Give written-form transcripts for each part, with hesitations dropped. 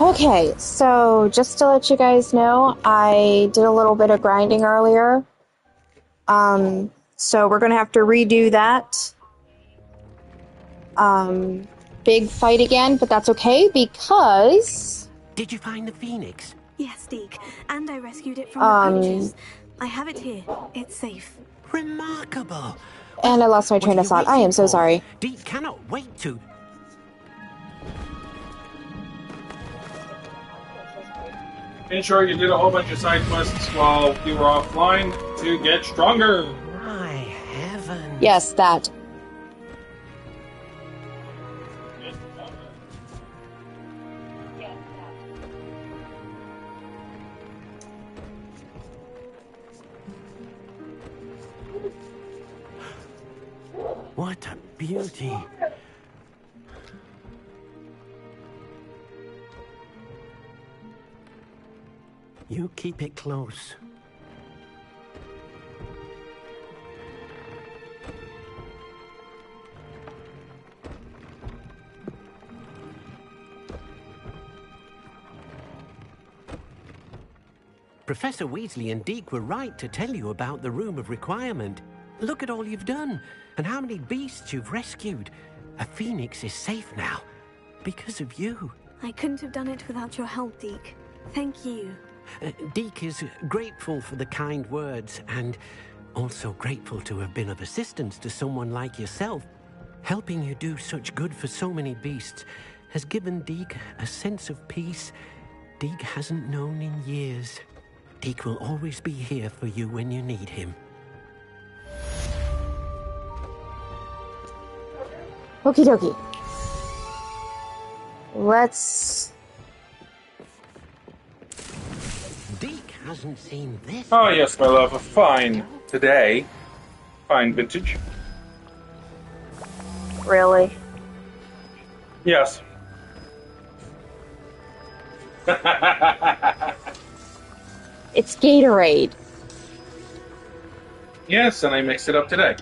Okay, so just to let you guys know, I did a little bit of grinding earlier. So we're gonna have to redo that big fight again, but that's okay because Did you find the phoenix? Yes, Deke, and I rescued it from the poachers. I have it here. It's safe. Remarkable. and I lost my What train are of you thought. I am waiting so for? sorry. Deke cannot wait to. Ensure you did a whole bunch of side quests while you were offline to get stronger. My heavens. Yes, that. What a beauty. You keep it close. Professor Weasley and Deke were right to tell you about the Room of Requirement. Look at all you've done, and how many beasts you've rescued. A phoenix is safe now, because of you. I couldn't have done it without your help, Deke. Thank you. Deke is grateful for the kind words, and also grateful to have been of assistance to someone like yourself. Helping you do such good for so many beasts has given Deke a sense of peace Deke hasn't known in years. Deke will always be here for you when you need him. Okie dokie. Let's... Deke hasn't seen this. Oh yes, my love, a fine today. Fine vintage. Really? Yes. It's Gatorade. Yes, and I mixed it up today.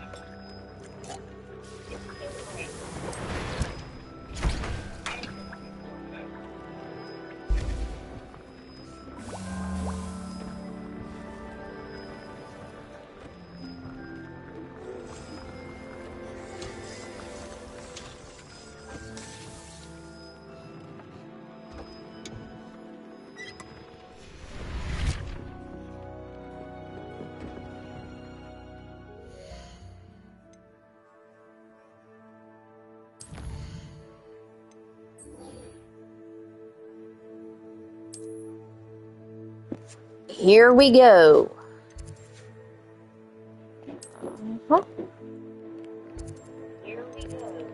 Here we go. Uh-huh. Here we go.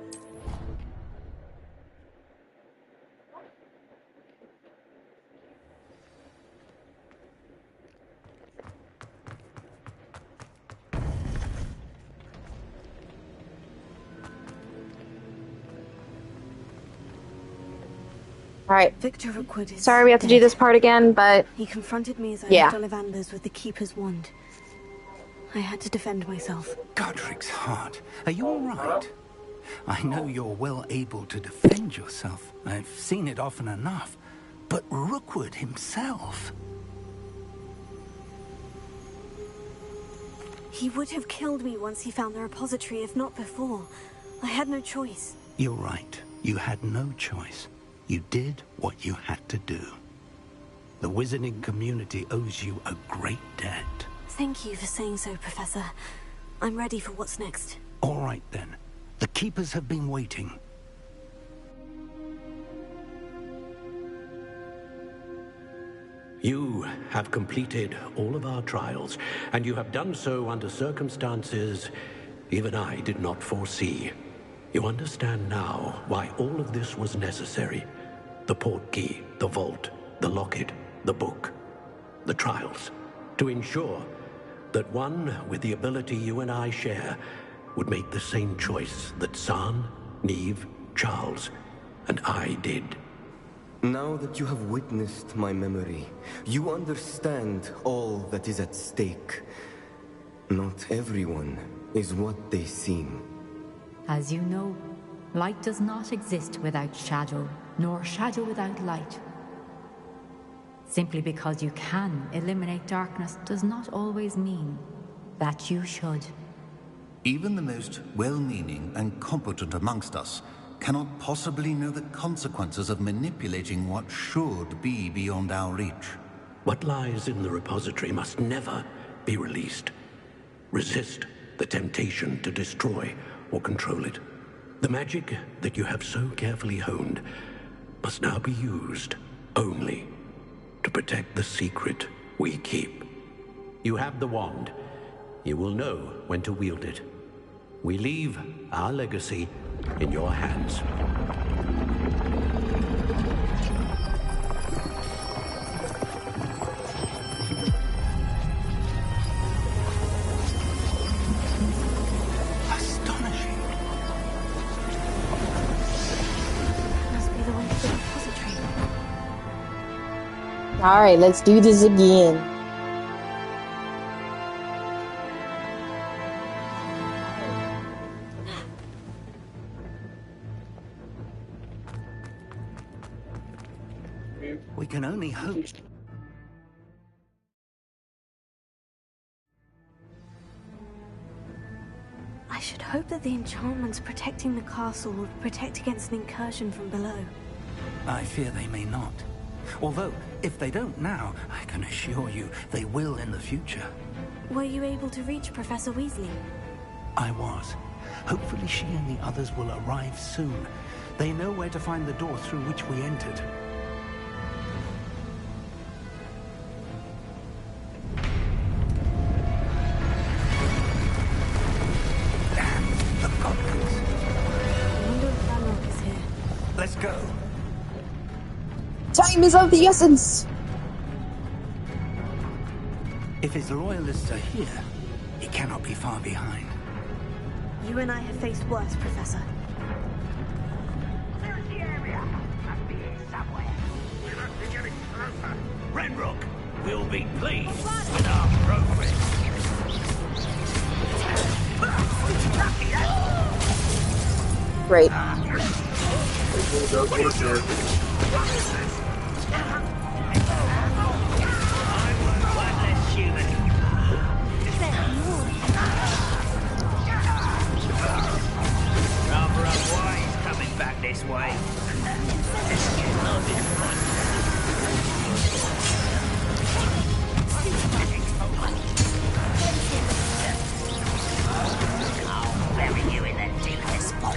All right. Victor Rookwood is Sorry we have to do dead. this part again, but He confronted me as I Yeah. left Ollivander's with the Keeper's wand. I had to defend myself. Godric's heart. Are you all right? I know you're well able to defend yourself. I've seen it often enough. But Rookwood himself... He would have killed me once he found the repository, if not before. I had no choice. You're right. You had no choice. You did what you had to do. The wizarding community owes you a great debt. Thank you for saying so, Professor. I'm ready for what's next. All right, then. The Keepers have been waiting. You have completed all of our trials, and you have done so under circumstances even I did not foresee. You understand now why all of this was necessary. The portkey, the vault, the locket, the book, the trials. To ensure that one with the ability you and I share would make the same choice that Zahn, Neve, Charles, and I did. Now that you have witnessed my memory, you understand all that is at stake. Not everyone is what they seem. As you know, light does not exist without shadow, nor shadow without light. Simply because you can eliminate darkness does not always mean that you should. Even the most well-meaning and competent amongst us cannot possibly know the consequences of manipulating what should be beyond our reach. What lies in the repository must never be released. Resist the temptation to destroy or control it. The magic that you have so carefully honed must now be used only to protect the secret we keep. You have the wand. You will know when to wield it. We leave our legacy in your hands. Astonishing. Must be the way to the repository. Alright, let's do this again. We can only hope. I should hope that the enchantments protecting the castle will protect against an incursion from below. I fear they may not. Although, if they don't now, I can assure you they will in the future. Were you able to reach Professor Weasley? I was. Hopefully she and the others will arrive soon. They know where to find the door through which we entered. Damn, the goblins. I wonder if Ranrock is here. Let's go. Time is of the essence! If his loyalists are here, he cannot be far behind. You and I have faced worse, Professor. There's the area. Must be here somewhere. We must be getting closer. Ranrock will be pleased with our progress. Great. Rather unwise coming back this way. I'll bury you in the deepest spot.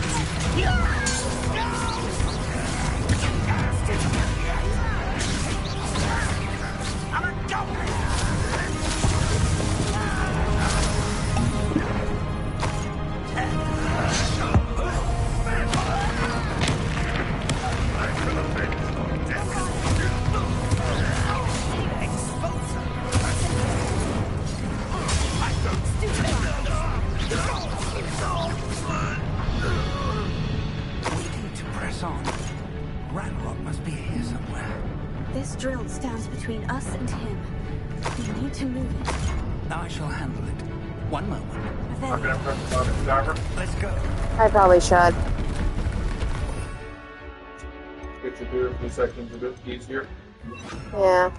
I'm a goblin! We need to press on. Ranrock must be here somewhere. This drill stands between us and him. We need to move it. I shall handle it. One moment. Then, Let's go. I probably should. Get to do it a few seconds a bit easier. Yeah.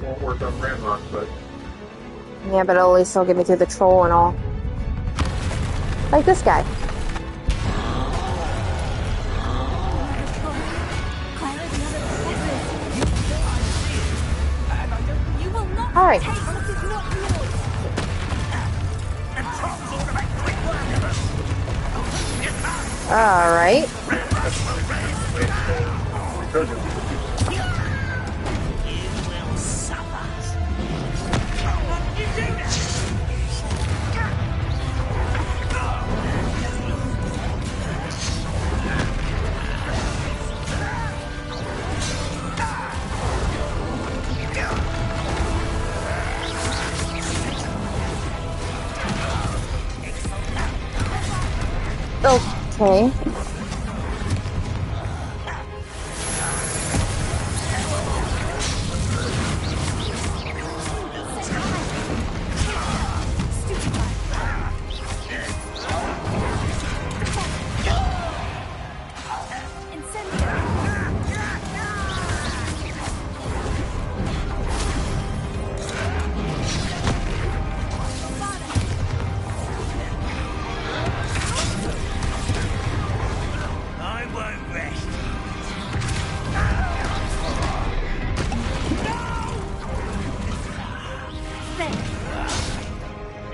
Won't work on Ranrock, but Yeah, but it'll at least still get me through the troll and all. Like this guy. Clara, the other professors. You will not Alright. take what is not yours. Alright. You will suffer. Okay.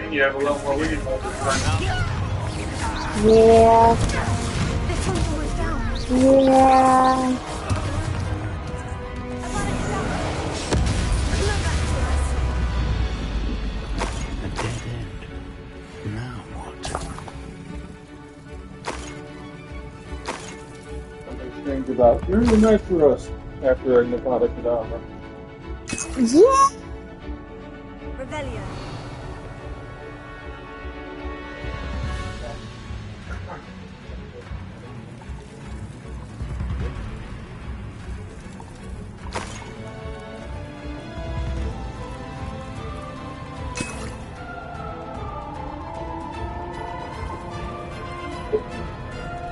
assuming you have a little more reading hold this time. Yeah. This one's almost down. Yeah. A dead end. Now what? Something strange about you're really nice for us after Nevada Kedavra. Yeah. Revelio.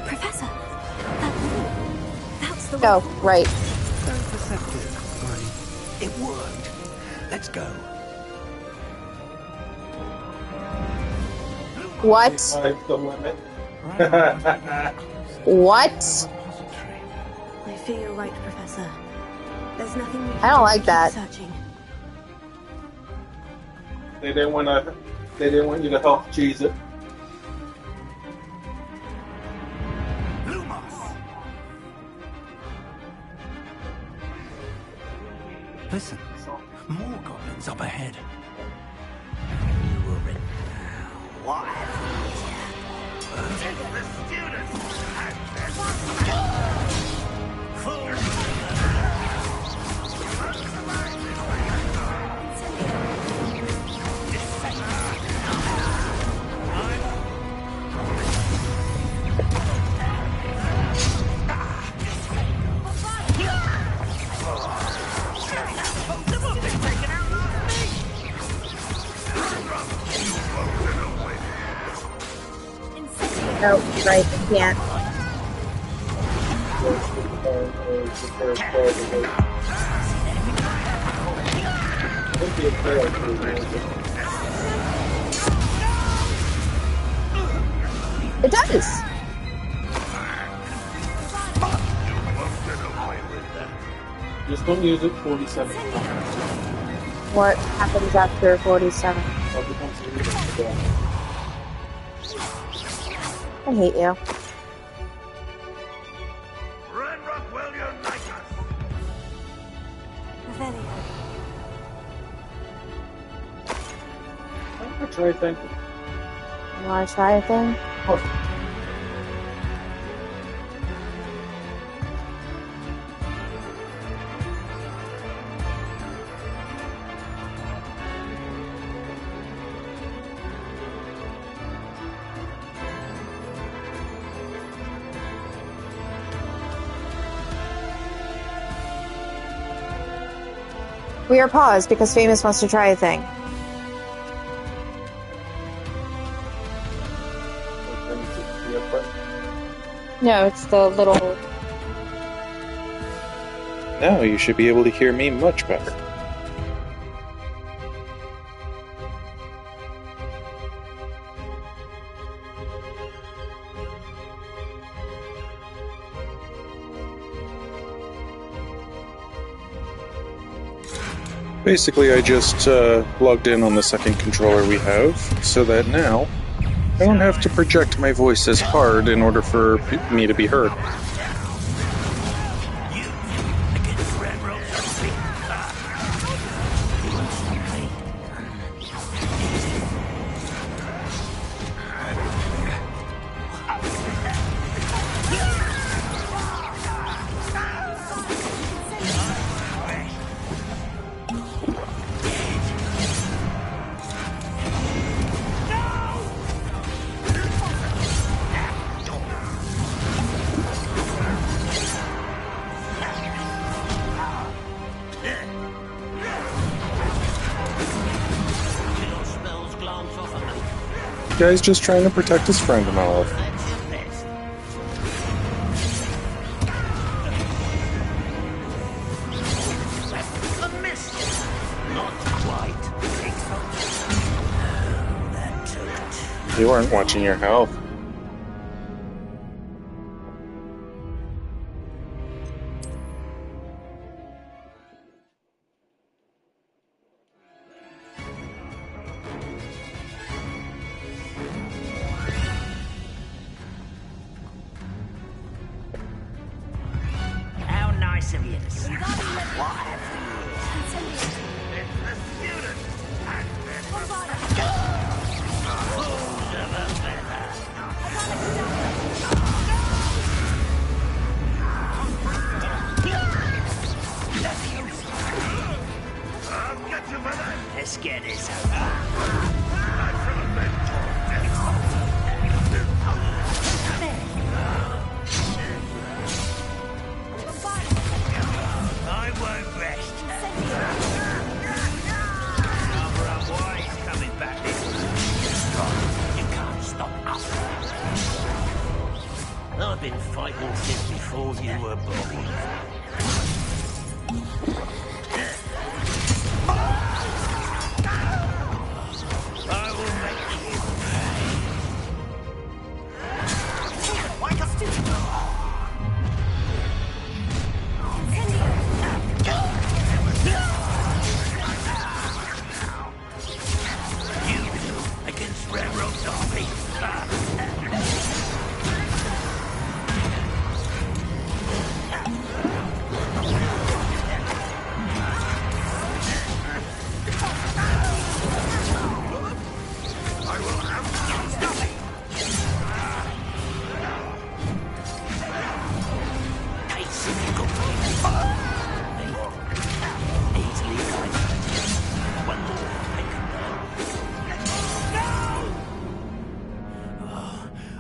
Professor, that's the Oh, right. Very perceptive, Bernie. It worked. Let's go. What? Besides the limit. What? I fear you're right, Professor. There's nothing we can I don't do like to keep that. searching. They didn't want you to help cheese it. Listen, more goblins up ahead. No, right, I can't. It does. Just don't use it 47 times. What happens after 47? Well, it becomes illegal. I hate you. Renrock will unite us. Revelio. I'm gonna try thinking. You want to try a thing? Oh, We are paused because Famous wants to try a thing. No, it's the little... Now you should be able to hear me much better. Basically, I just logged in on the second controller we have, so that now I don't have to project my voice as hard in order for me to be heard. Guy's just trying to protect his friend and all. You weren't watching your health. this. I won't rest. Rather unwise coming back this way. You can't stop us. I've been fighting since before you were born. I will make you pay. Wake up, stupid! You against Railroad Derby.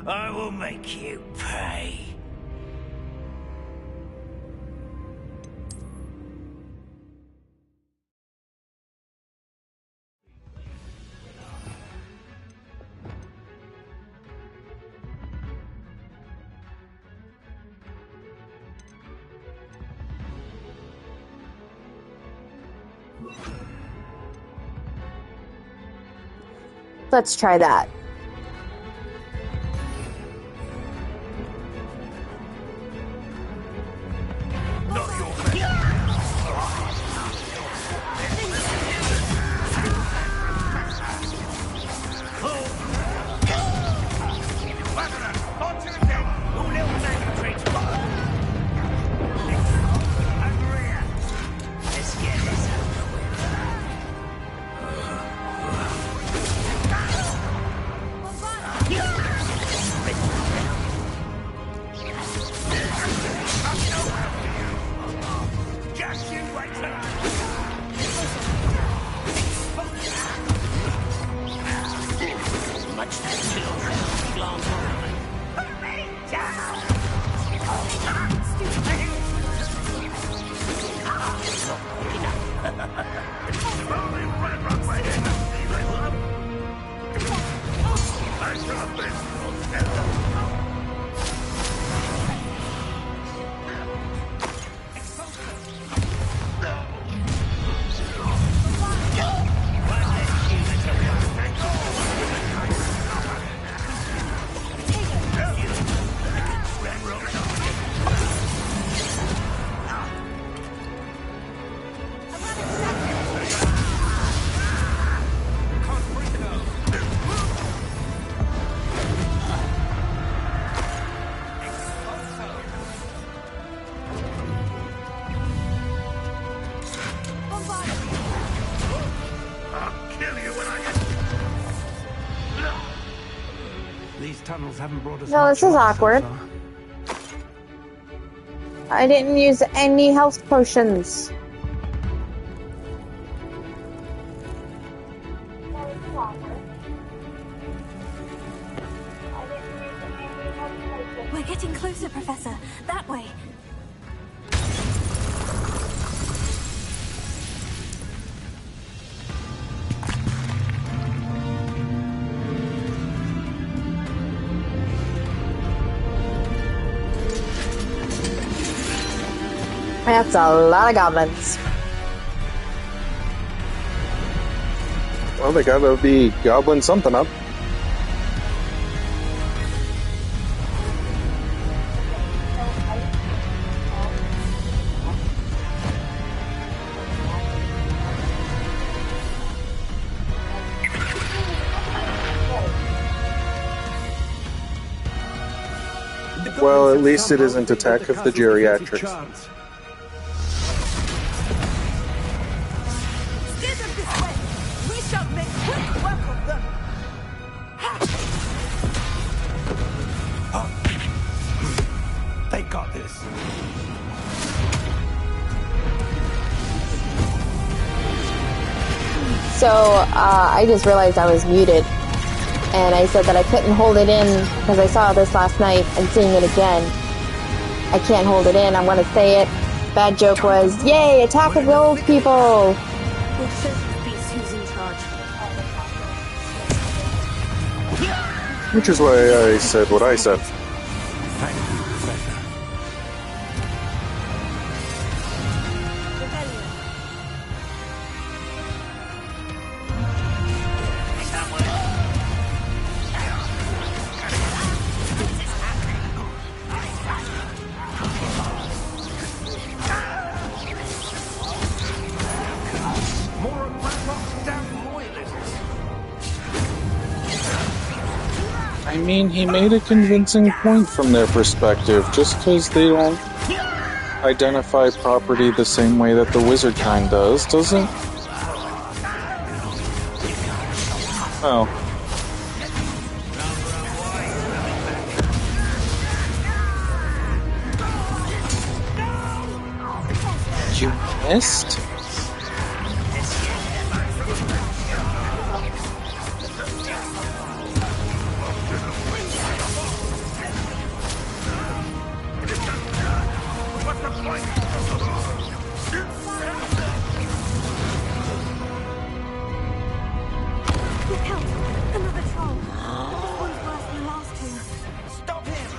I will make you pay. Let's try that. Haven't brought us No, this is awkward. I didn't use any health potions. We're getting closer, Professor. That way. That's a lot of goblins. Well, they gotta be gobbling something up. Well, at least it isn't Attack of the Geriatrics. They got this. So So I just realized I was muted, and I said that I couldn't hold it in because I saw this last night and seeing it again. I can't hold it in. I want to say it. Bad joke was, yay, attack of the old people! We'll show these beasts who's in charge. Which is why I said what I said. Thank you, Professor. More of Bradlock's damn loyalists. I mean, he made a convincing point from their perspective. Just because they don't identify property the same way that the wizard kind does, doesn't... Oh. You missed? Look out! Another troll! This one's worse than the last two. Stop him!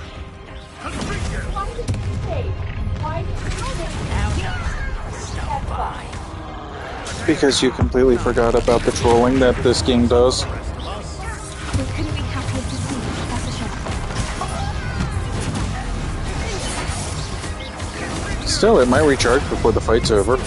Because you completely forgot about the trolling that this game does. We couldn't be happier to see you, Professor Shepard. Still, it might recharge before the fight's over.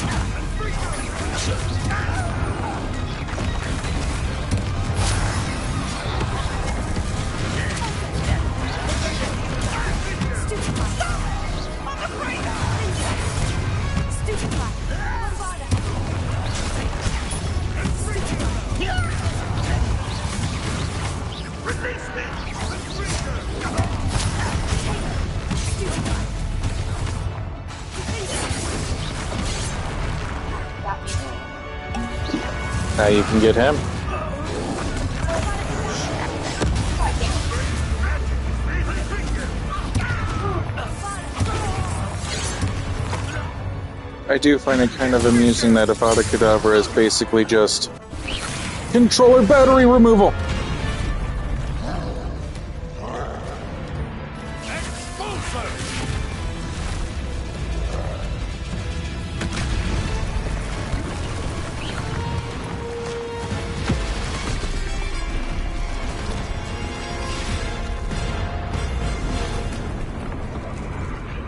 Now you can get him. I do find it kind of amusing that Avada Kedavra is basically just controller battery removal.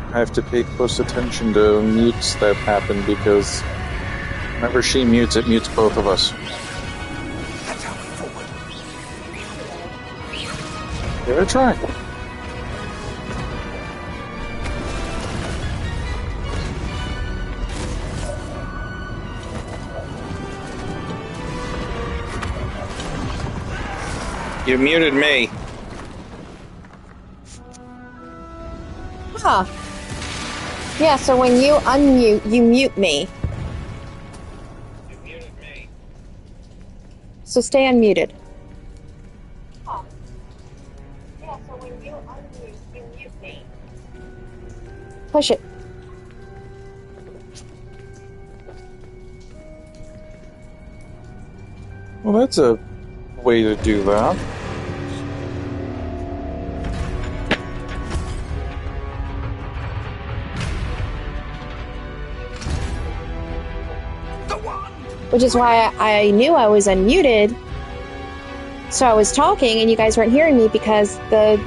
I have to pay close attention to mutes that happen because whenever she mutes, it mutes both of us. That's how we forward. Give it a try. You muted me. Huh. Yeah, so when you unmute, you mute me. You muted me. So stay unmuted. Huh. Yeah, so when you unmute, you mute me. Push it. Well, that's a way to do that. Which is why I knew I was unmuted. So I was talking and you guys weren't hearing me because the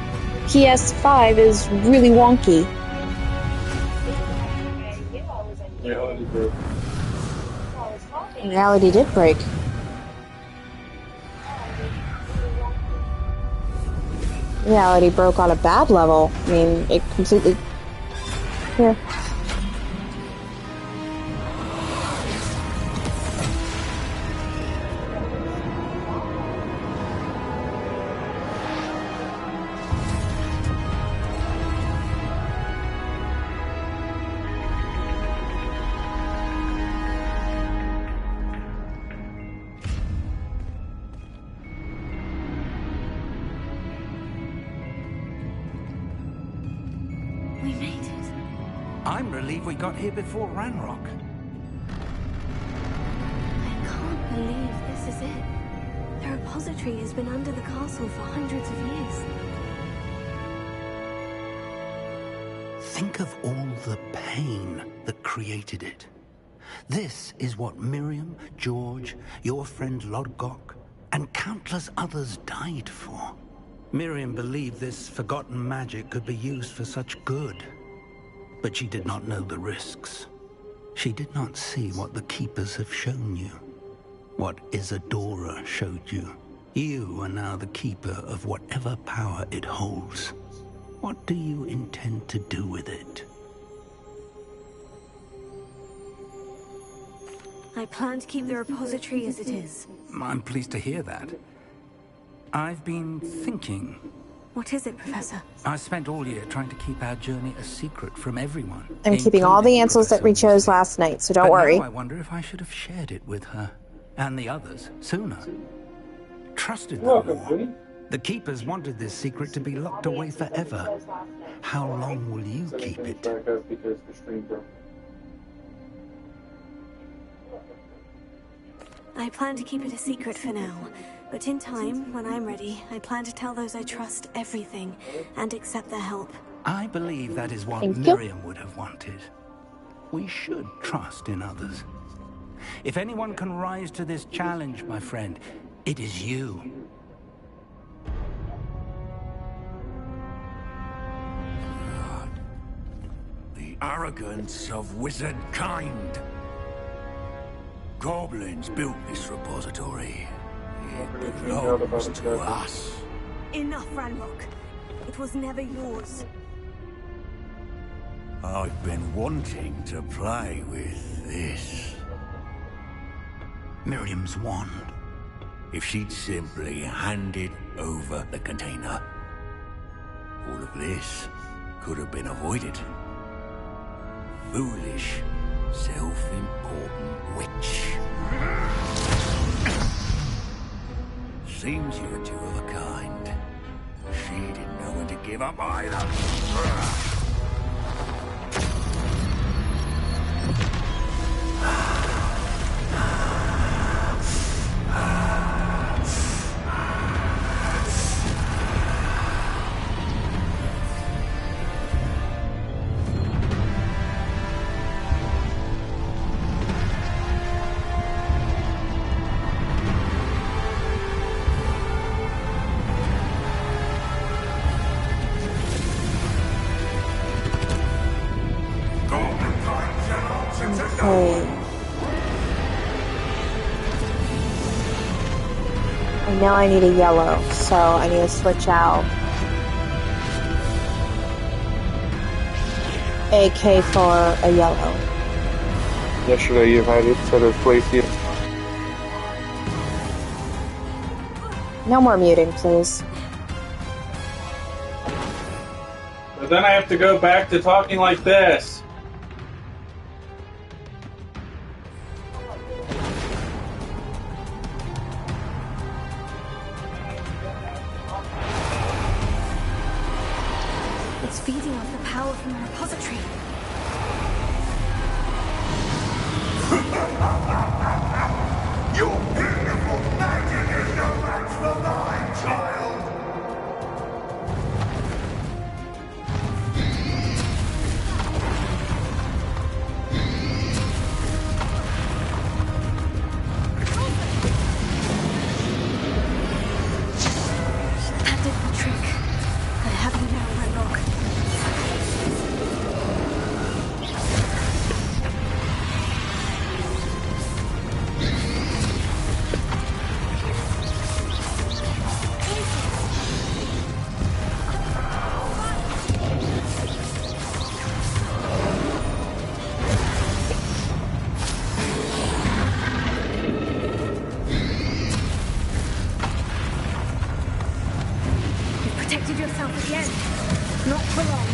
PS5 is really wonky. Reality did break. Reality broke on a bad level. I mean, it completely... Here. I'm relieved we got here before Ranrock. I can't believe this is it. The repository has been under the castle for hundreds of years. Think of all the pain that created it. This is what Miriam, George, your friend Lodgok, and countless others died for. Miriam believed this forgotten magic could be used for such good. But she did not know the risks. She did not see what the Keepers have shown you. What Isadora showed you. You are now the Keeper of whatever power it holds. What do you intend to do with it? I plan to keep the repository as it is. I'm pleased to hear that. I've been thinking. What is it, Professor? I spent all year trying to keep our journey a secret from everyone. I'm keeping all the answers that we chose last night, so don't worry. Now I wonder if I should have shared it with her and the others sooner. Trusted them more. The Keepers wanted this secret to be locked away forever. How long will you keep it? I plan to keep it a secret for now. But in time, when I'm ready, I plan to tell those I trust everything and accept their help. I believe that is what Thank you. Miriam would have wanted. We should trust in others. If anyone can rise to this challenge, my friend, it is you. The arrogance of wizard kind. Goblins built this repository. It belongs to us. Enough, Ranrock. It was never yours. I've been wanting to play with this. Miriam's wand. If she'd simply handed over the container, all of this could have been avoided. Foolish, self-important witch. Seems you're two of a kind. She didn't know when to give up either. And now I need a yellow, so I need to switch out AK for a yellow. Yesterday you had it set as Glacier. No more muting, please. But then I have to go back to talking like this. It's feeding off the power from the repository. Your beautiful magic is no match for mine, child! That did the trick. I have you now, Ranrock. You've protected yourself again. Not for long.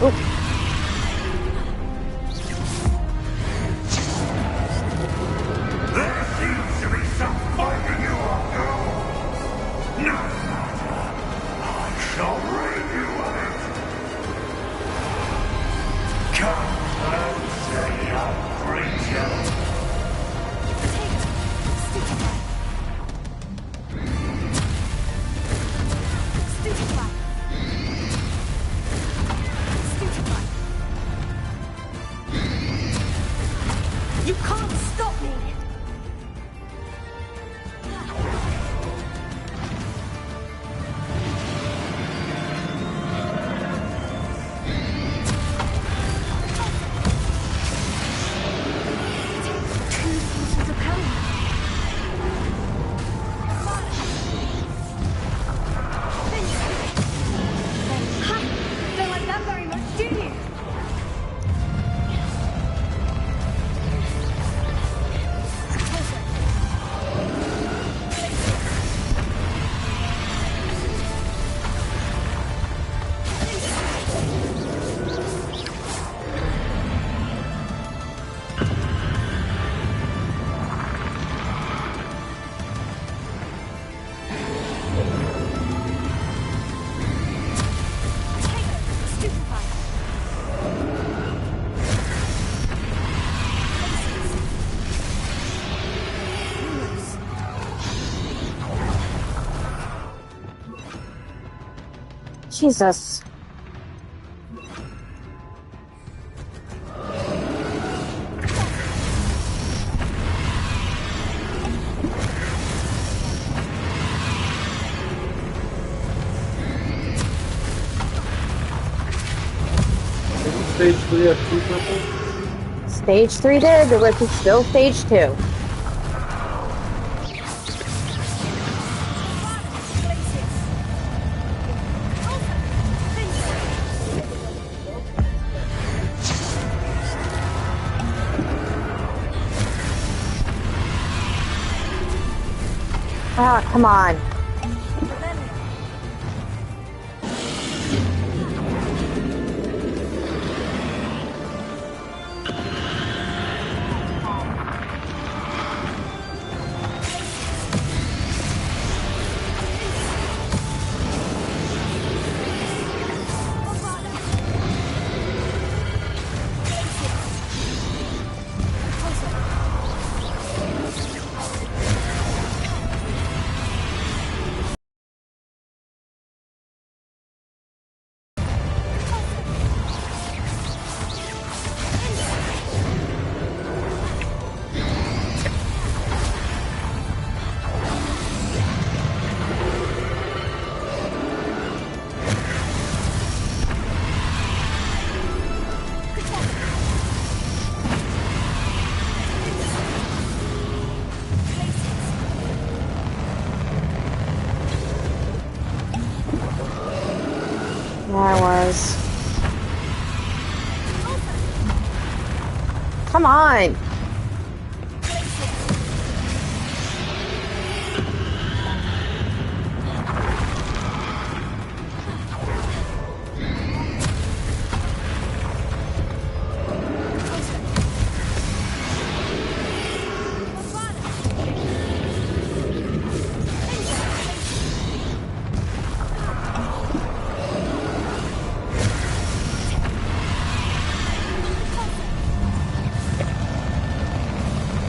Oop. There seems to be some fighting you up, girl. No matter. I shall rid you of it. Come and see your creature. You can't stop me! Don't like that very much, do you? Jesus. Stage 3 have 2 purple? Stage 3 did, but it's still stage 2. Ah, come on. I was. Come on!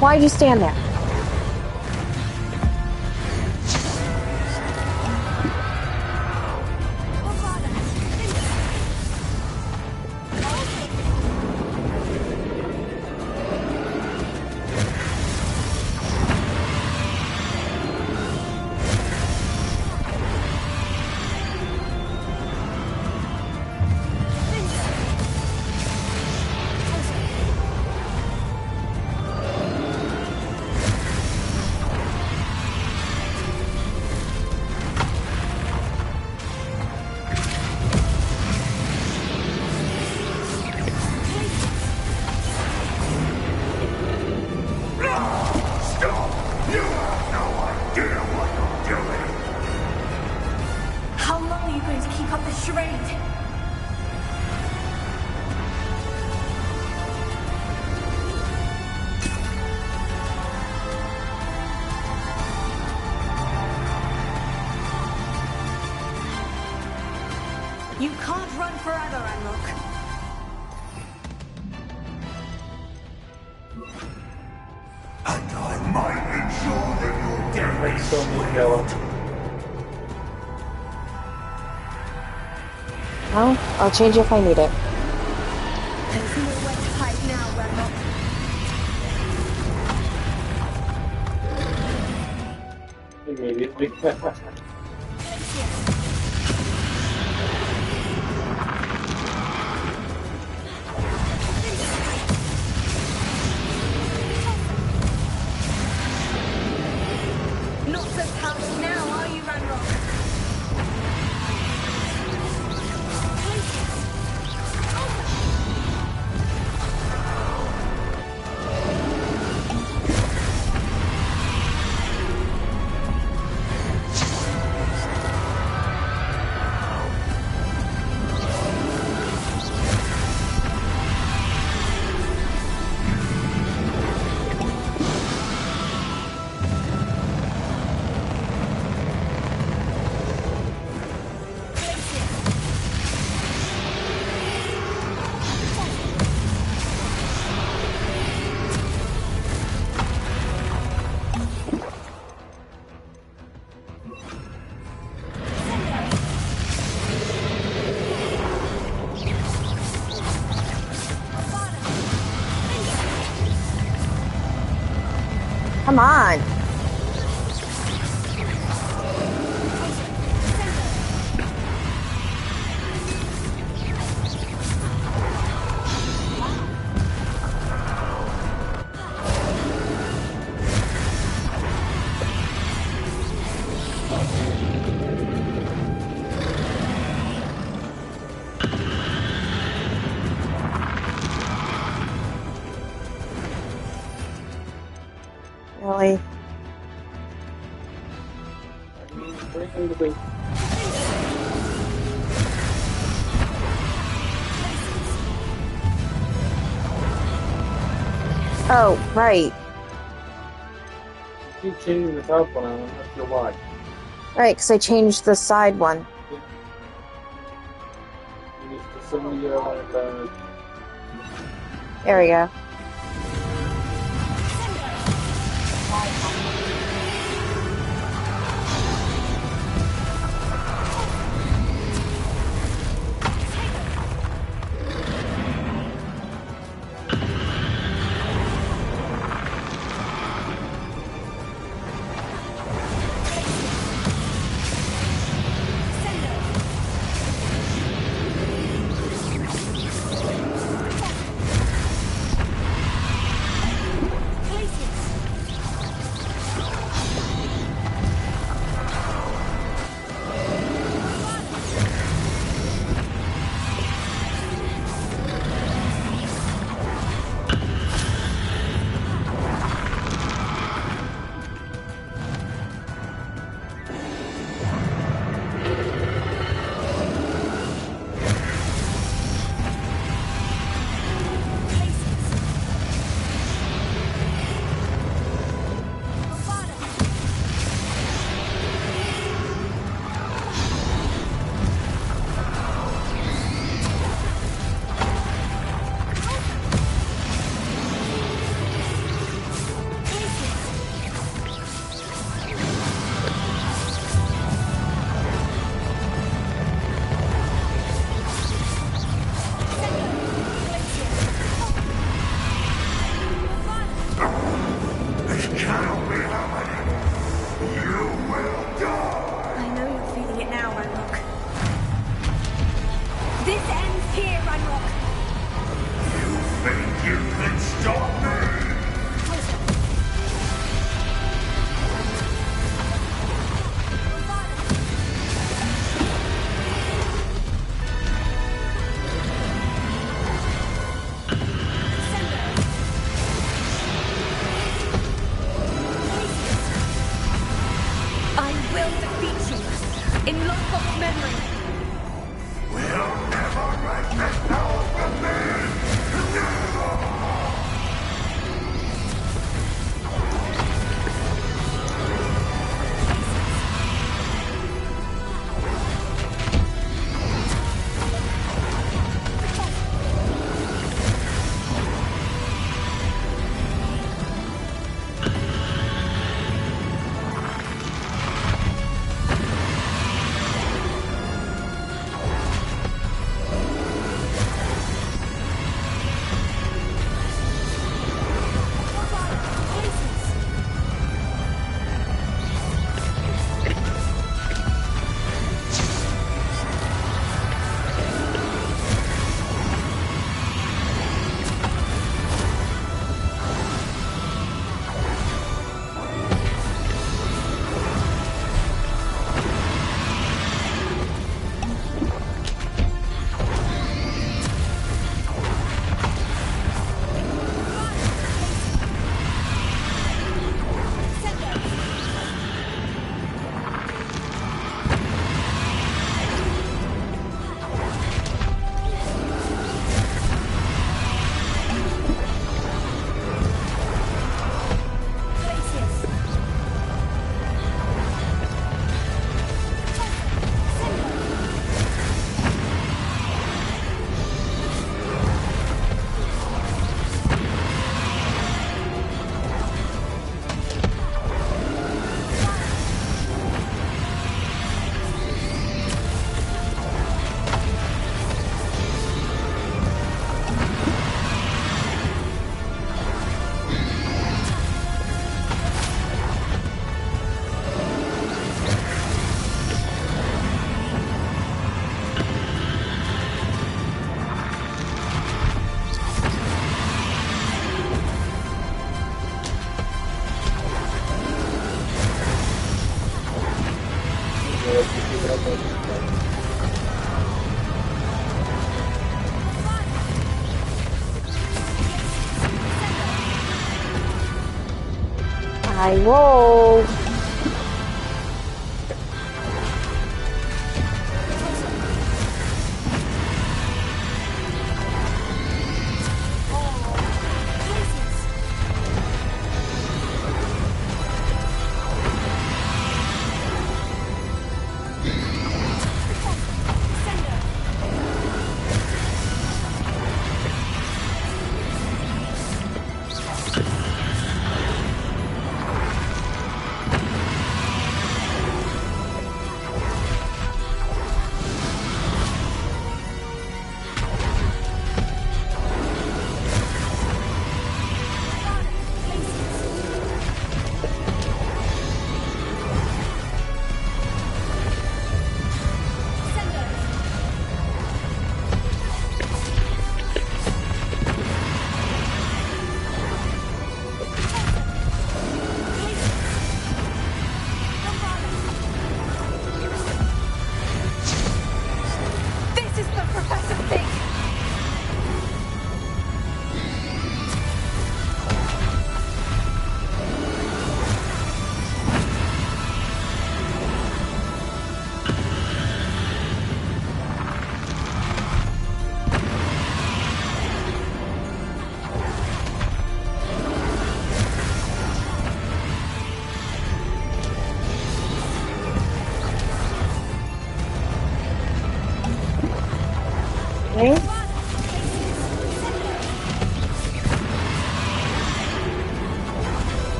Why'd you stand there? I still need yellow. Well, I'll change if I need it. There's nowhere to hide now, Randolph. Immediately. Not so powerful now, are you, Randolph? Come on. Really? Oh, right. Keep changing the top one, I'm not sure why. Right, because I changed the side one. You need to send me and There we go. I rolled.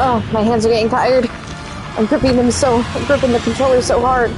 Oh, my hands are getting tired. I'm gripping the controller so hard.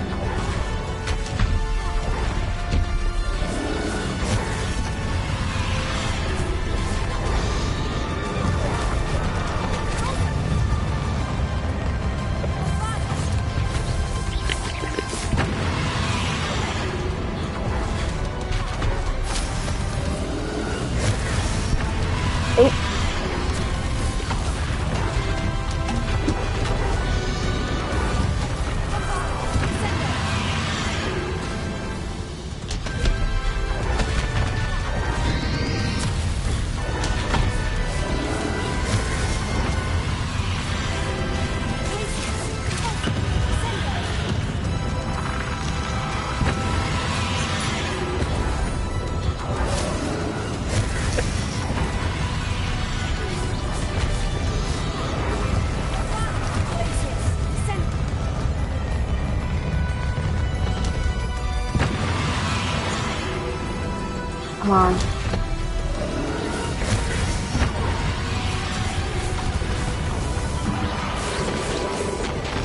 Come on.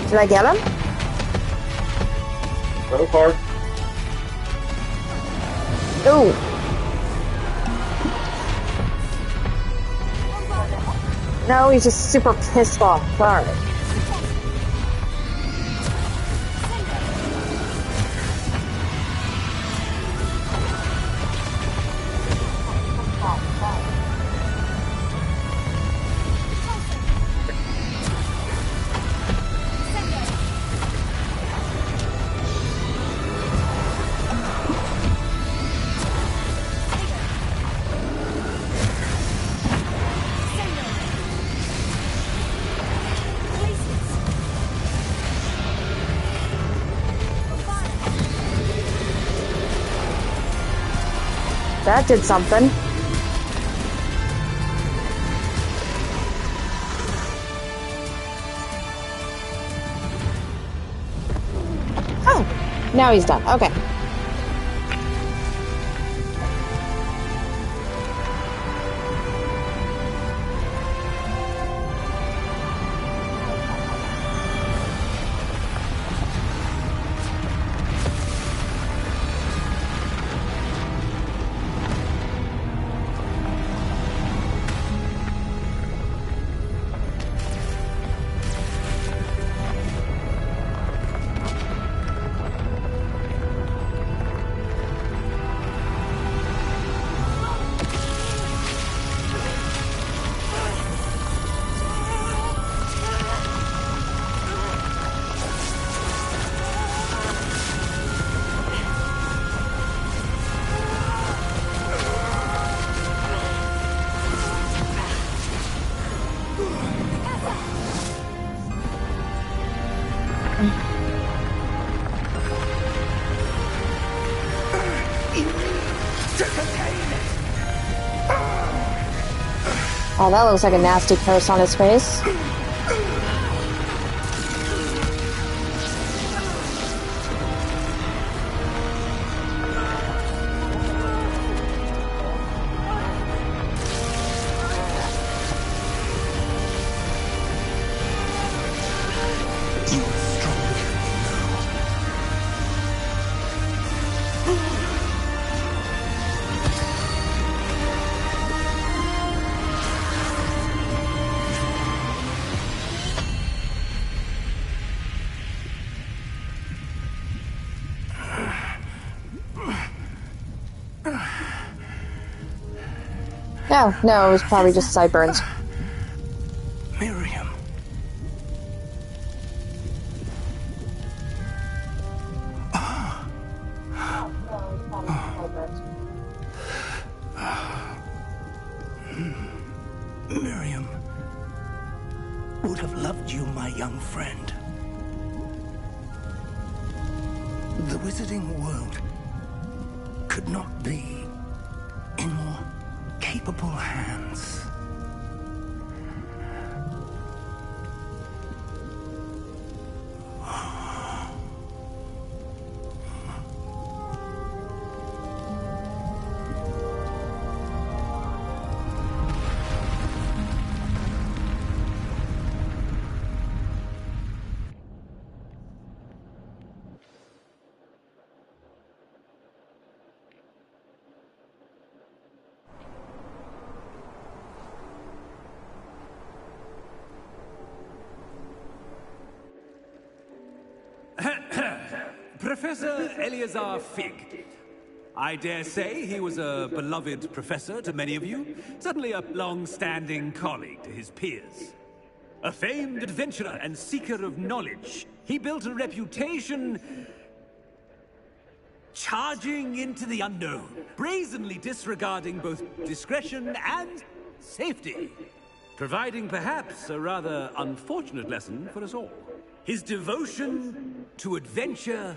Did I get him? So far. Ooh. No, he's just super pissed off. Sorry. That did something. Oh, now he's done. Okay. Oh, that looks like a nasty curse on his face. No, it was probably just sideburns. Miriam. Miriam would have loved you, my young friend. The wizarding world could not be in more capable hands. Professor Eleazar Fig. I dare say he was a beloved professor to many of you, certainly a long-standing colleague to his peers. A famed adventurer and seeker of knowledge, he built a reputation charging into the unknown, brazenly disregarding both discretion and safety, providing perhaps a rather unfortunate lesson for us all. His devotion to adventure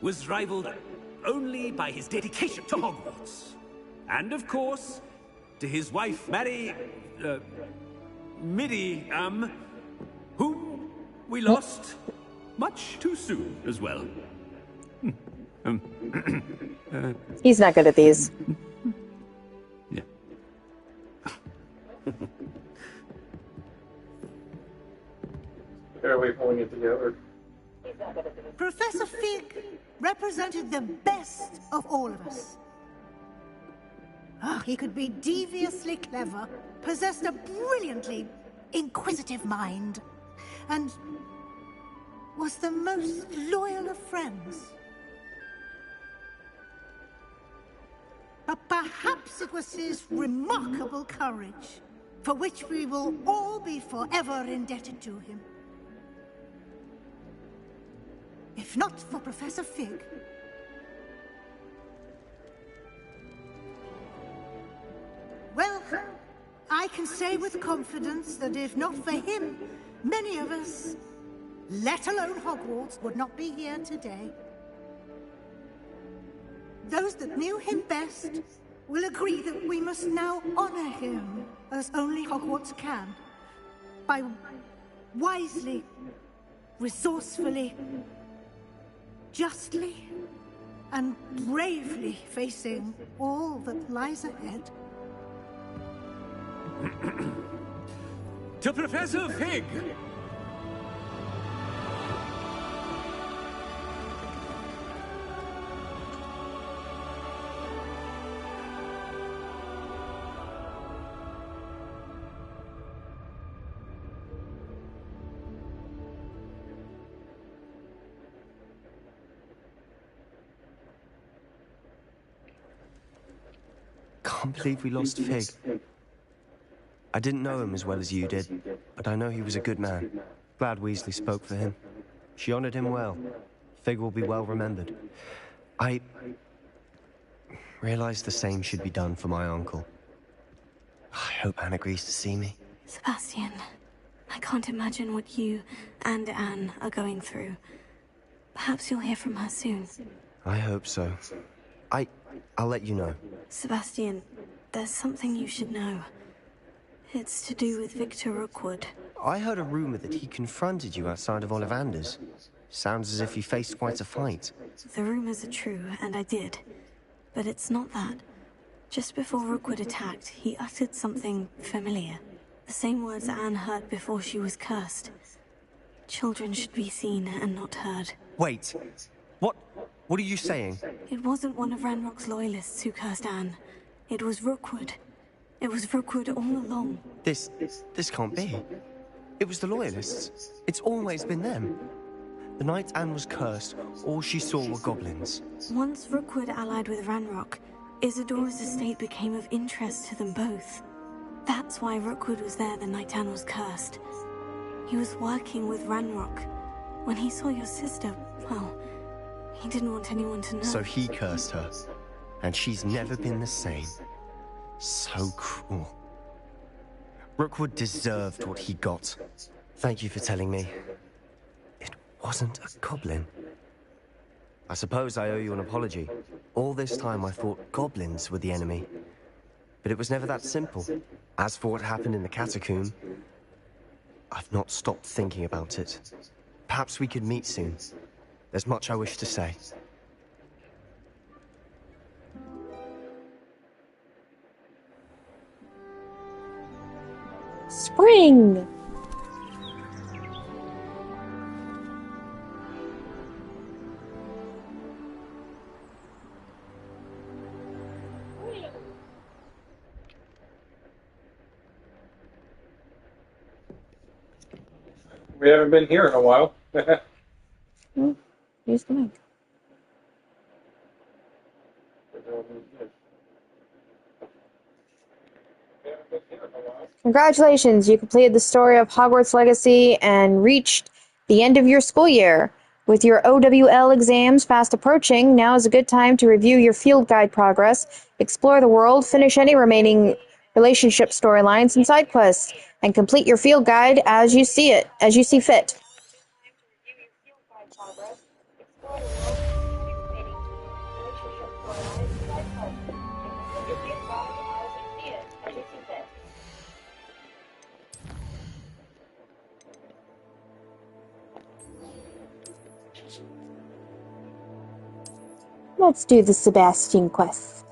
was rivaled only by his dedication to Hogwarts. And of course, to his wife, Miriam, whom we lost much too soon as well. He's not good at these. Yeah. Better wait for when we get together. Professor Fig represented the best of all of us. He could be deviously clever, possessed a brilliantly inquisitive mind, and was the most loyal of friends. But perhaps it was his remarkable courage, for which we will all be forever indebted to him. If not for Professor Fig, well, I can say with confidence that if not for him, many of us, let alone Hogwarts, would not be here today. Those that knew him best will agree that we must now honor him as only Hogwarts can, by wisely, resourcefully, justly, and bravely facing all that lies ahead. To Professor Fig! Can't believe we lost Fig. I didn't know him as well as you did, but I know he was a good man. Glad Weasley spoke for him. She honored him well. Fig will be well remembered. I realized the same should be done for my uncle. I hope Anne agrees to see me. Sebastian, I can't imagine what you and Anne are going through. Perhaps you'll hear from her soon. I hope so. I'll let you know. Sebastian, there's something you should know. It's to do with Victor Rookwood. I heard a rumor that he confronted you outside of Ollivander's. Sounds as if you faced quite a fight. The rumors are true, and I did. But it's not that. Just before Rookwood attacked, he uttered something familiar. The same words Anne heard before she was cursed. Children should be seen and not heard. Wait. What are you saying? It wasn't one of Ranrock's loyalists who cursed Anne. It was Rookwood. It was Rookwood all along. This can't be. It was the Loyalists. It's always been them. The night Anne was cursed, all she saw were goblins. Once Rookwood allied with Ranrock, Isadora's estate became of interest to them both. That's why Rookwood was there the night Anne was cursed. He was working with Ranrock. When he saw your sister, well, he didn't want anyone to know. So he cursed her, and she's never been the same. So cruel. Rookwood deserved what he got. Thank you for telling me. It wasn't a goblin. I suppose I owe you an apology. All this time I thought goblins were the enemy. But it was never that simple. As for what happened in the catacomb, I've not stopped thinking about it. Perhaps we could meet soon. There's much I wish to say. Spring! We haven't been here in a while. Use the mic. Congratulations, you completed the story of Hogwarts Legacy and reached the end of your school year. With your OWL exams fast approaching, now is a good time to review your field guide progress, explore the world, finish any remaining relationship storylines and side quests, and complete your field guide as you see fit. Let's do the Sebastian quest.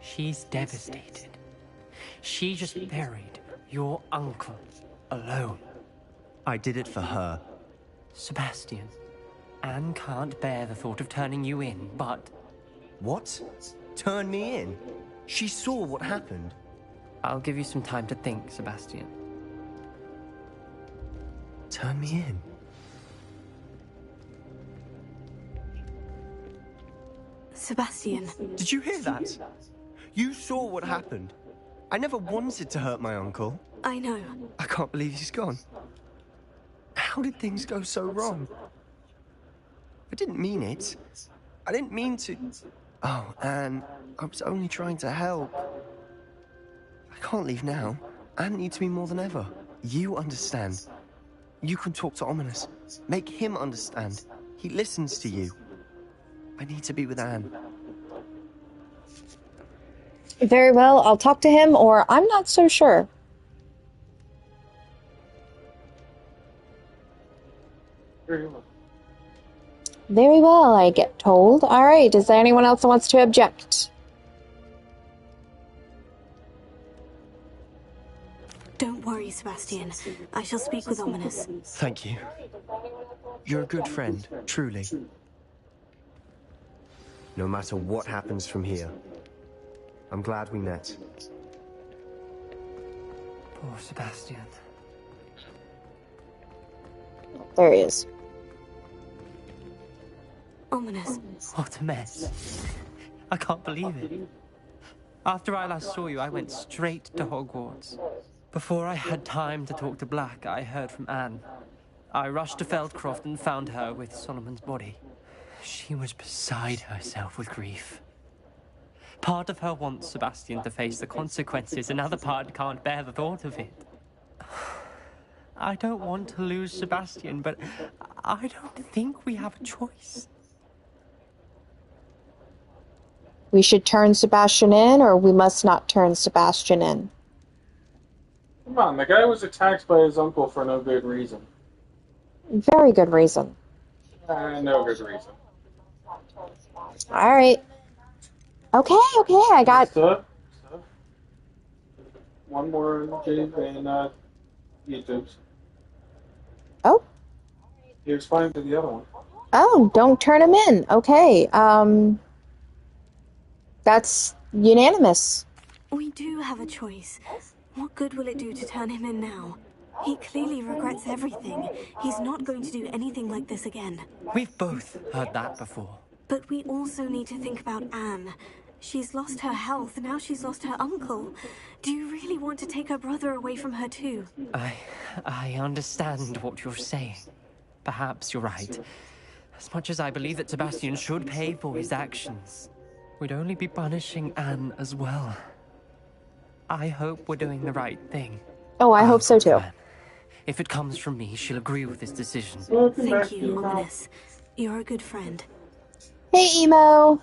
She's devastated. She just buried your uncle alone. I did it for her. Sebastian, Anne can't bear the thought of turning you in, but... What? Turn me in? She saw what happened. I'll give you some time to think, Sebastian. Turn me in? Sebastian. Did you hear that? You saw what happened. I never wanted to hurt my uncle. I know. I can't believe he's gone. How did things go so wrong? I didn't mean it. I didn't mean to... Oh, Anne, I was only trying to help. I can't leave now. Anne needs me more than ever. You understand. You can talk to Ominous. Make him understand. He listens to you. I need to be with Anne. Very well, I'll talk to him, or I'm not so sure. Very well, I get told. Alright, is there anyone else that wants to object? Don't worry, Sebastian. I shall speak with Ominous. Thank you. You're a good friend, truly. no matter what happens from here. I'm glad we met. Poor Sebastian. There he is. Ominous. What a mess. I can't believe it. After I last saw you, I went straight to Hogwarts. Before I had time to talk to Black, I heard from Anne. I rushed to Feldcroft and found her with Solomon's body. She was beside herself with grief. Part of her wants Sebastian to face the consequences, another part can't bear the thought of it. I don't want to lose Sebastian, but I don't think we have a choice. We should turn Sebastian in, or we must not turn Sebastian in. Come on, the guy was attacked by his uncle for no good reason. Very good reason. No good reason. Alright. Okay, I got... Stuff. One more Jade and YouTube's. Oh. He was fine for the other one. Oh, don't turn him in. Okay, that's unanimous. We do have a choice. What good will it do to turn him in now? He clearly regrets everything. He's not going to do anything like this again. We've both heard that before. But we also need to think about Anne. She's lost her health, now she's lost her uncle. Do you really want to take her brother away from her too? I understand what you're saying. Perhaps you're right. As much as I believe that Sebastian should pay for his actions, we'd only be punishing Anne as well. I hope we're doing the right thing. Oh, I hope so too. If it comes from me, she'll agree with this decision. Thank you, Ominous. You're a good friend. Hey, Emo!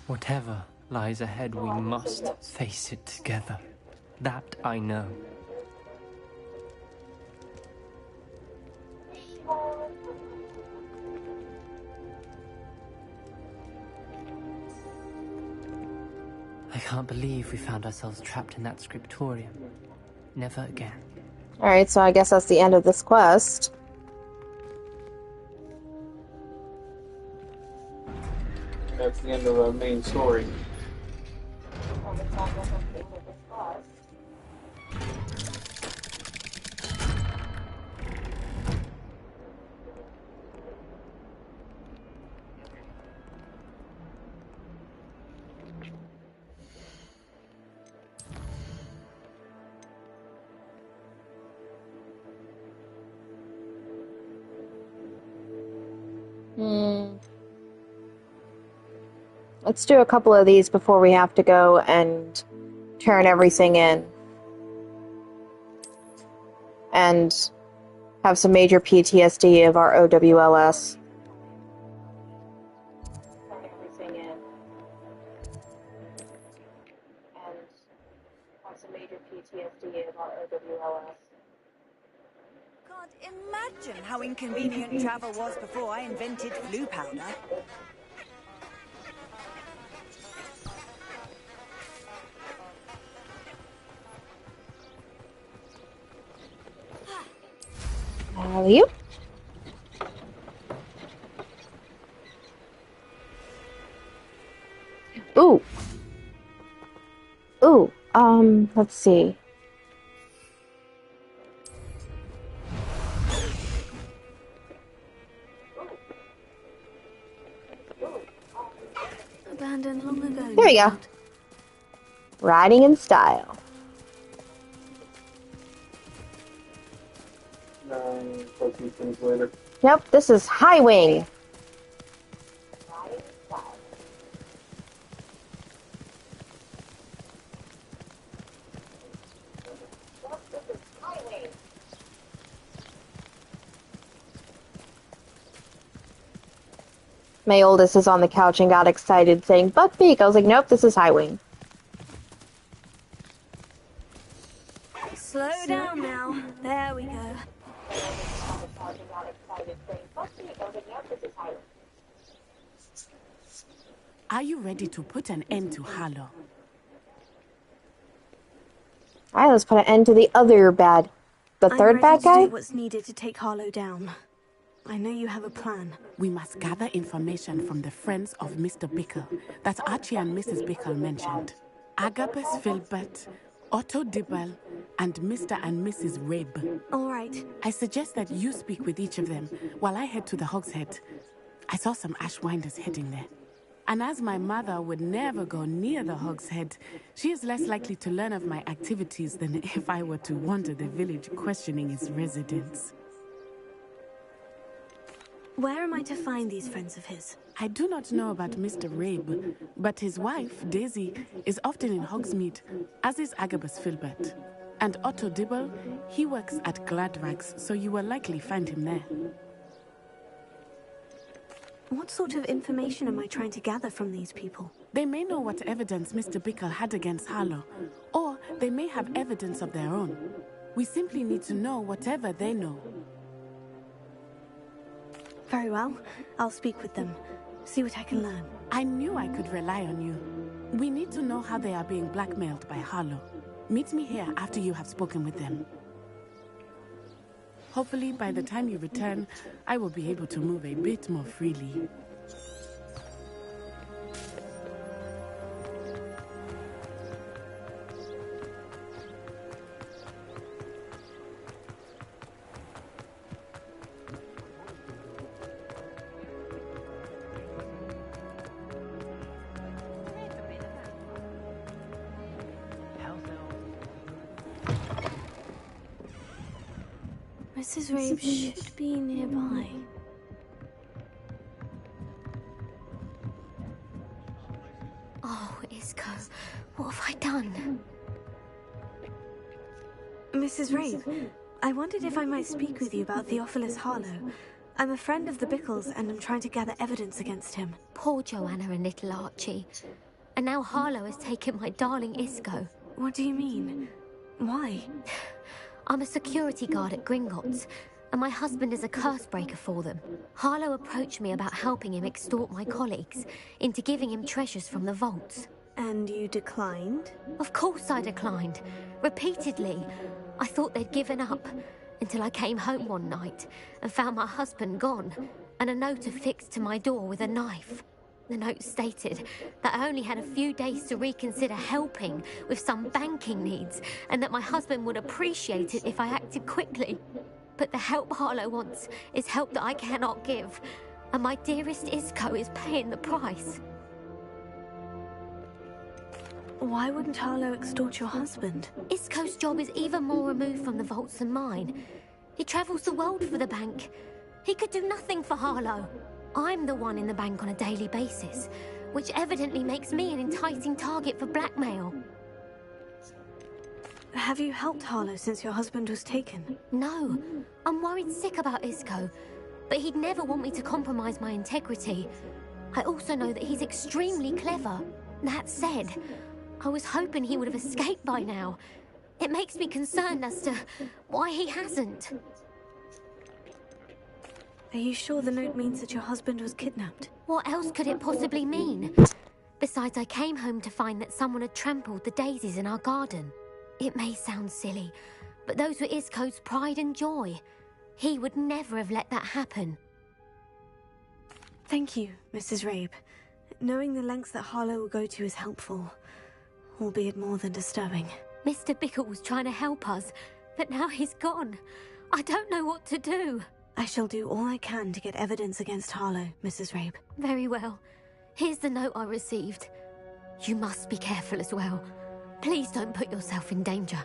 Whatever lies ahead, we must face it together. That I know. I can't believe we found ourselves trapped in that scriptorium. Never again. Alright, so I guess that's the end of this quest. That's the end of the main story. Let's do a couple of these before we have to go and turn everything in. And have some major PTSD of our OWLS. Turn everything in. And have some major PTSD of our OWLS. Can't imagine how inconvenient travel was before I invented flu powder. Alley oop. Ooh. Ooh. Let's see. Abandoned long ago. There we go. Riding in style. 14 things later. Yep, this is High Wing. My oldest is on the couch and got excited saying, Buckbeak. I was like, nope, this is High Wing. Slow down now. There we go. Are you ready to put an end to Harlow? Alright, let's put an end to the other bad... The third bad I'm ready to guy? do what's needed to take Harlow down. I know you have a plan. We must gather information from the friends of Mr. Bickle that Archie and Mrs. Bickle mentioned. Agabus Filbert, Otto Dibble, and Mr. and Mrs. Rabe. All right. I suggest that you speak with each of them while I head to the Hogshead. I saw some Ashwinders heading there. And as my mother would never go near the Hogshead, she is less likely to learn of my activities than if I were to wander the village questioning its residents. Where am I to find these friends of his? I do not know about Mr. Rabe, but his wife, Daisy, is often in Hogsmeade, as is Agabus Filbert. And Otto Dibble, he works at Gladrags, so you will likely find him there. What sort of information am I trying to gather from these people? They may know what evidence Mr. Bickle had against Harlow, or they may have evidence of their own. We simply need to know whatever they know. Very well. I'll speak with them. See what I can learn. I knew I could rely on you. We need to know how they are being blackmailed by Harlow. Meet me here after you have spoken with them. Hopefully, by the time you return, I will be able to move a bit more freely. Mrs. Rabe should be nearby. Oh, Isco, what have I done? Mrs. Rabe, I wondered if I might speak with you about Theophilus Harlow. I'm a friend of the Bickles and I'm trying to gather evidence against him. Poor Joanna and little Archie. And now Harlow has taken my darling Isco. What do you mean? Why? I'm a security guard at Gringotts, and my husband is a curse breaker for them. Harlow approached me about helping him extort my colleagues into giving him treasures from the vaults. And you declined? Of course I declined. Repeatedly. I thought they'd given up, until I came home one night and found my husband gone, and a note affixed to my door with a knife. The note stated that I only had a few days to reconsider helping with some banking needs, and that my husband would appreciate it if I acted quickly. But the help Harlow wants is help that I cannot give, and my dearest Isco is paying the price. Why wouldn't Harlow extort your husband? Isco's job is even more removed from the vaults than mine. He travels the world for the bank. He could do nothing for Harlow. I'm the one in the bank on a daily basis, which evidently makes me an enticing target for blackmail. Have you helped Harlow since your husband was taken? No. I'm worried sick about Isco, but he'd never want me to compromise my integrity. I also know that he's extremely clever. That said, I was hoping he would have escaped by now. It makes me concerned as to why he hasn't. Are you sure the note means that your husband was kidnapped? What else could it possibly mean? Besides, I came home to find that someone had trampled the daisies in our garden. It may sound silly, but those were Isco's pride and joy. He would never have let that happen. Thank you, Mrs. Rabe. Knowing the lengths that Harlow will go to is helpful, albeit more than disturbing. Mr. Bickle was trying to help us, but now he's gone. I don't know what to do. I shall do all I can to get evidence against Harlow, Mrs. Rabe. Very well. Here's the note I received. You must be careful as well. Please don't put yourself in danger.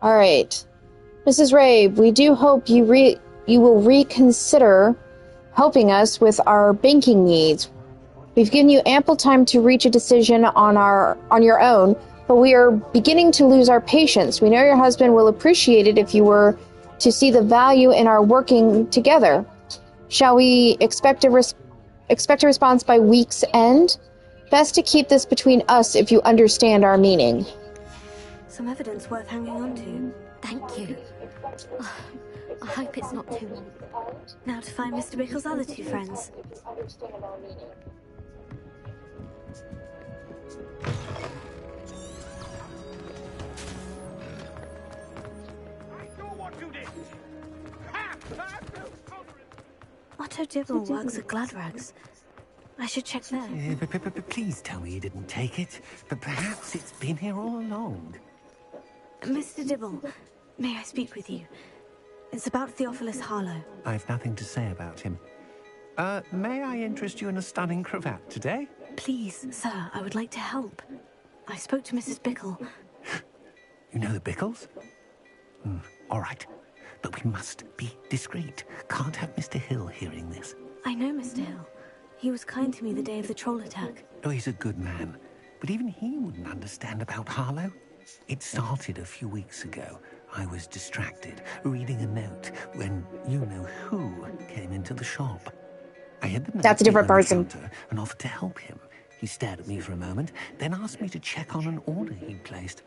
All right. Mrs. Rabe, we do hope you will reconsider helping us with our banking needs. We've given you ample time to reach a decision on your own, but we are beginning to lose our patience. We know your husband will appreciate it if you were to see the value in our working together. Shall we expect a response by week's end? Best to keep this between us if you understand our meaning. Some evidence worth hanging on to. Thank you. I hope it's not too long. Now to find Mr. Bickle's other two friends. Otto Dibble works at Gladrags. I should check there. But please tell me you didn't take it. But perhaps it's been here all along. Mr. Dibble, may I speak with you? It's about Theophilus Harlow. I've nothing to say about him. May I interest you in a stunning cravat today? Please, sir, I would like to help. I spoke to Mrs. Bickle. You know the Bickles? All right. But we must be discreet. Can't have Mr. Hill hearing this. I know Mr. Hill. He was kind to me the day of the troll attack. Oh, he's a good man. But even he wouldn't understand about Harlow. It started a few weeks ago. I was distracted, reading a note, when you-know-who came into the shop. I hid the note. That's a different person. And offered to help him. He stared at me for a moment, then asked me to check on an order he'd placed.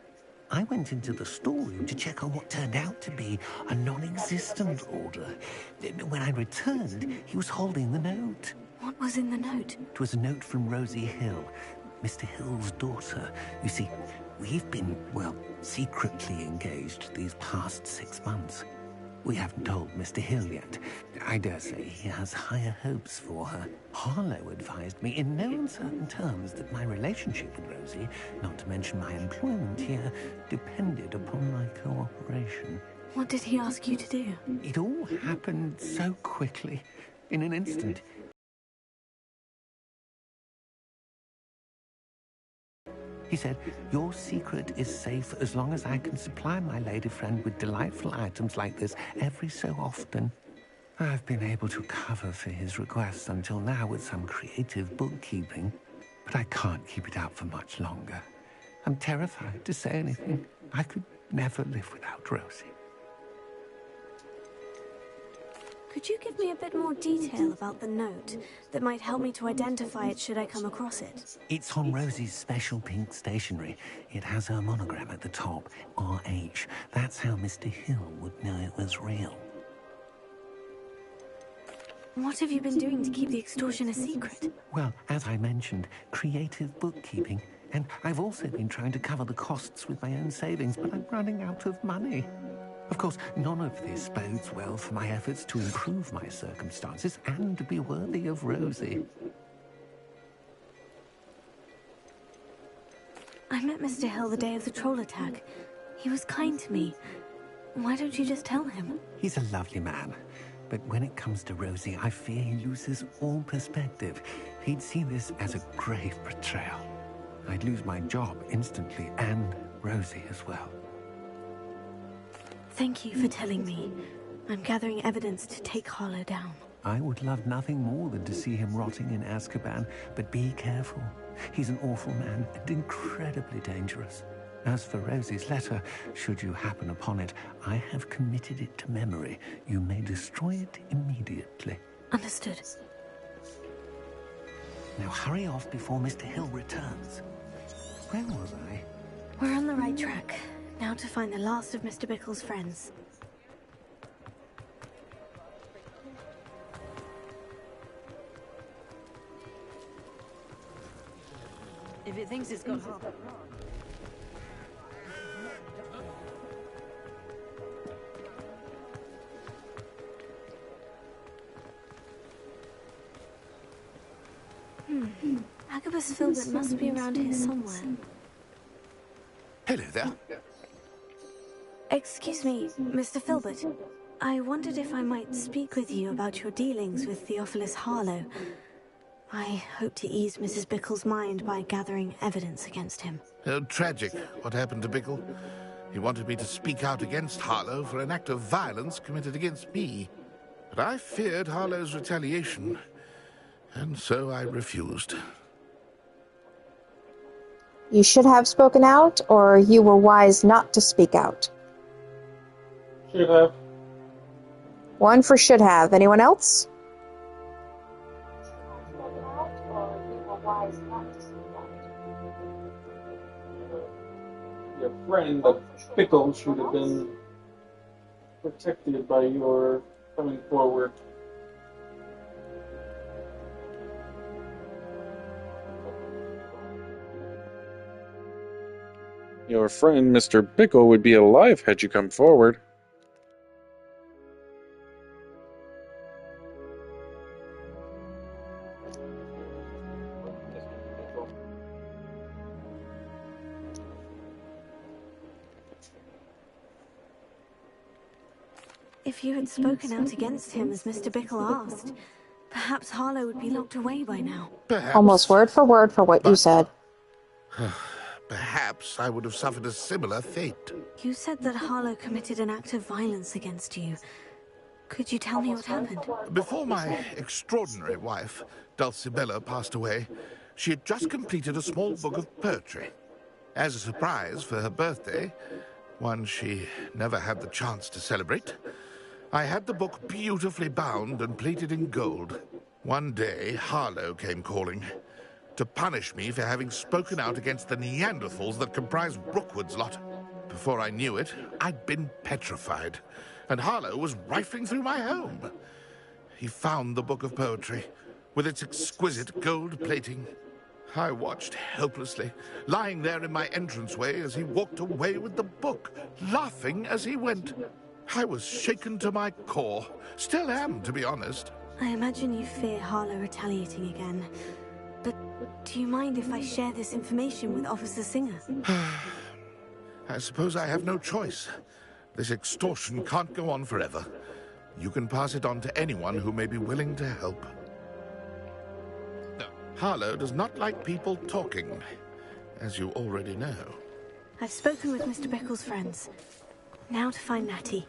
I went into the storeroom to check on what turned out to be a non-existent order. When I returned, he was holding the note. What was in the note? It was a note from Rosie Hill, Mr. Hill's daughter. You see, we've been, well, secretly engaged these past 6 months. We haven't told Mr. Hill yet. I dare say he has higher hopes for her. Harlow advised me in no uncertain terms that my relationship with Rosie, not to mention my employment here, depended upon my cooperation. What did he ask you to do? It all happened so quickly, in an instant. He said, your secret is safe as long as I can supply my lady friend with delightful items like this every so often. I've been able to cover for his requests until now with some creative bookkeeping, but I can't keep it up for much longer. I'm terrified to say anything. I could never live without Rosie. Could you give me a bit more detail about the note that might help me to identify it should I come across it? It's on Rosie's special pink stationery. It has her monogram at the top, RH. That's how Mr. Hill would know it was real. What have you been doing to keep the extortion a secret? Well, as I mentioned, creative bookkeeping. And I've also been trying to cover the costs with my own savings, but I'm running out of money. Of course, none of this bodes well for my efforts to improve my circumstances and to be worthy of Rosie. I met Mr. Hill the day of the troll attack. He was kind to me. Why don't you just tell him? He's a lovely man. But when it comes to Rosie, I fear he loses all perspective. He'd see this as a grave betrayal. I'd lose my job instantly, and Rosie as well. Thank you for telling me. I'm gathering evidence to take Harlow down. I would love nothing more than to see him rotting in Azkaban, but be careful. He's an awful man and incredibly dangerous. As for Rosie's letter, should you happen upon it, I have committed it to memory. You may destroy it immediately. Understood. Now hurry off before Mr. Hill returns. Where was I? We're on the right track. Now to find the last of Mr. Bickle's friends. If it thinks it's got hot. Agabus Filbert must be around here somewhere. Hello there. Excuse me, Mr. Filbert. I wondered if I might speak with you about your dealings with Theophilus Harlow. I hope to ease Mrs. Bickle's mind by gathering evidence against him. Oh, tragic what happened to Bickle. He wanted me to speak out against Harlow for an act of violence committed against me. But I feared Harlow's retaliation, and so I refused. You should have spoken out, or you were wise not to speak out. Should have. One for should have. Anyone else? Your friend, the Pickle, should have been protected by your coming forward. Your friend, Mr. Bickle, would be alive had you come forward. If you had spoken out against him as Mr. Bickle asked, perhaps Harlow would be locked away by now. Perhaps. Almost word for word for what you said. Perhaps I would have suffered a similar fate. You said that Harlow committed an act of violence against you. Could you tell me what happened? Before my extraordinary wife, Dulcibella, passed away, she had just completed a small book of poetry. As a surprise for her birthday, one she never had the chance to celebrate, I had the book beautifully bound and plated in gold. One day, Harlow came calling to punish me for having spoken out against the Neanderthals that comprise Rookwood's lot. Before I knew it, I'd been petrified, and Harlow was rifling through my home. He found the book of poetry, with its exquisite gold plating. I watched helplessly, lying there in my entranceway as he walked away with the book, laughing as he went. I was shaken to my core. Still am, to be honest. I imagine you fear Harlow retaliating again. But do you mind if I share this information with Officer Singer? I suppose I have no choice. This extortion can't go on forever. You can pass it on to anyone who may be willing to help. Harlow does not like people talking, as you already know. I've spoken with Mr. Bickle's friends. Now to find Natty.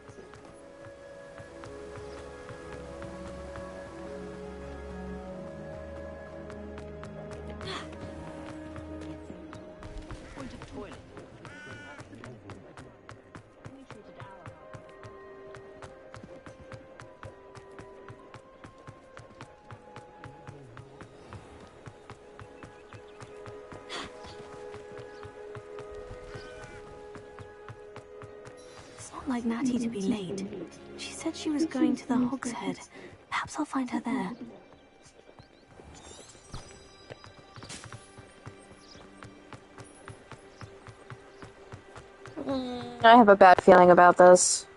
Like Natty to be late. She said she was going to the Hog's Head. Perhaps I'll find her there. I have a bad feeling about this.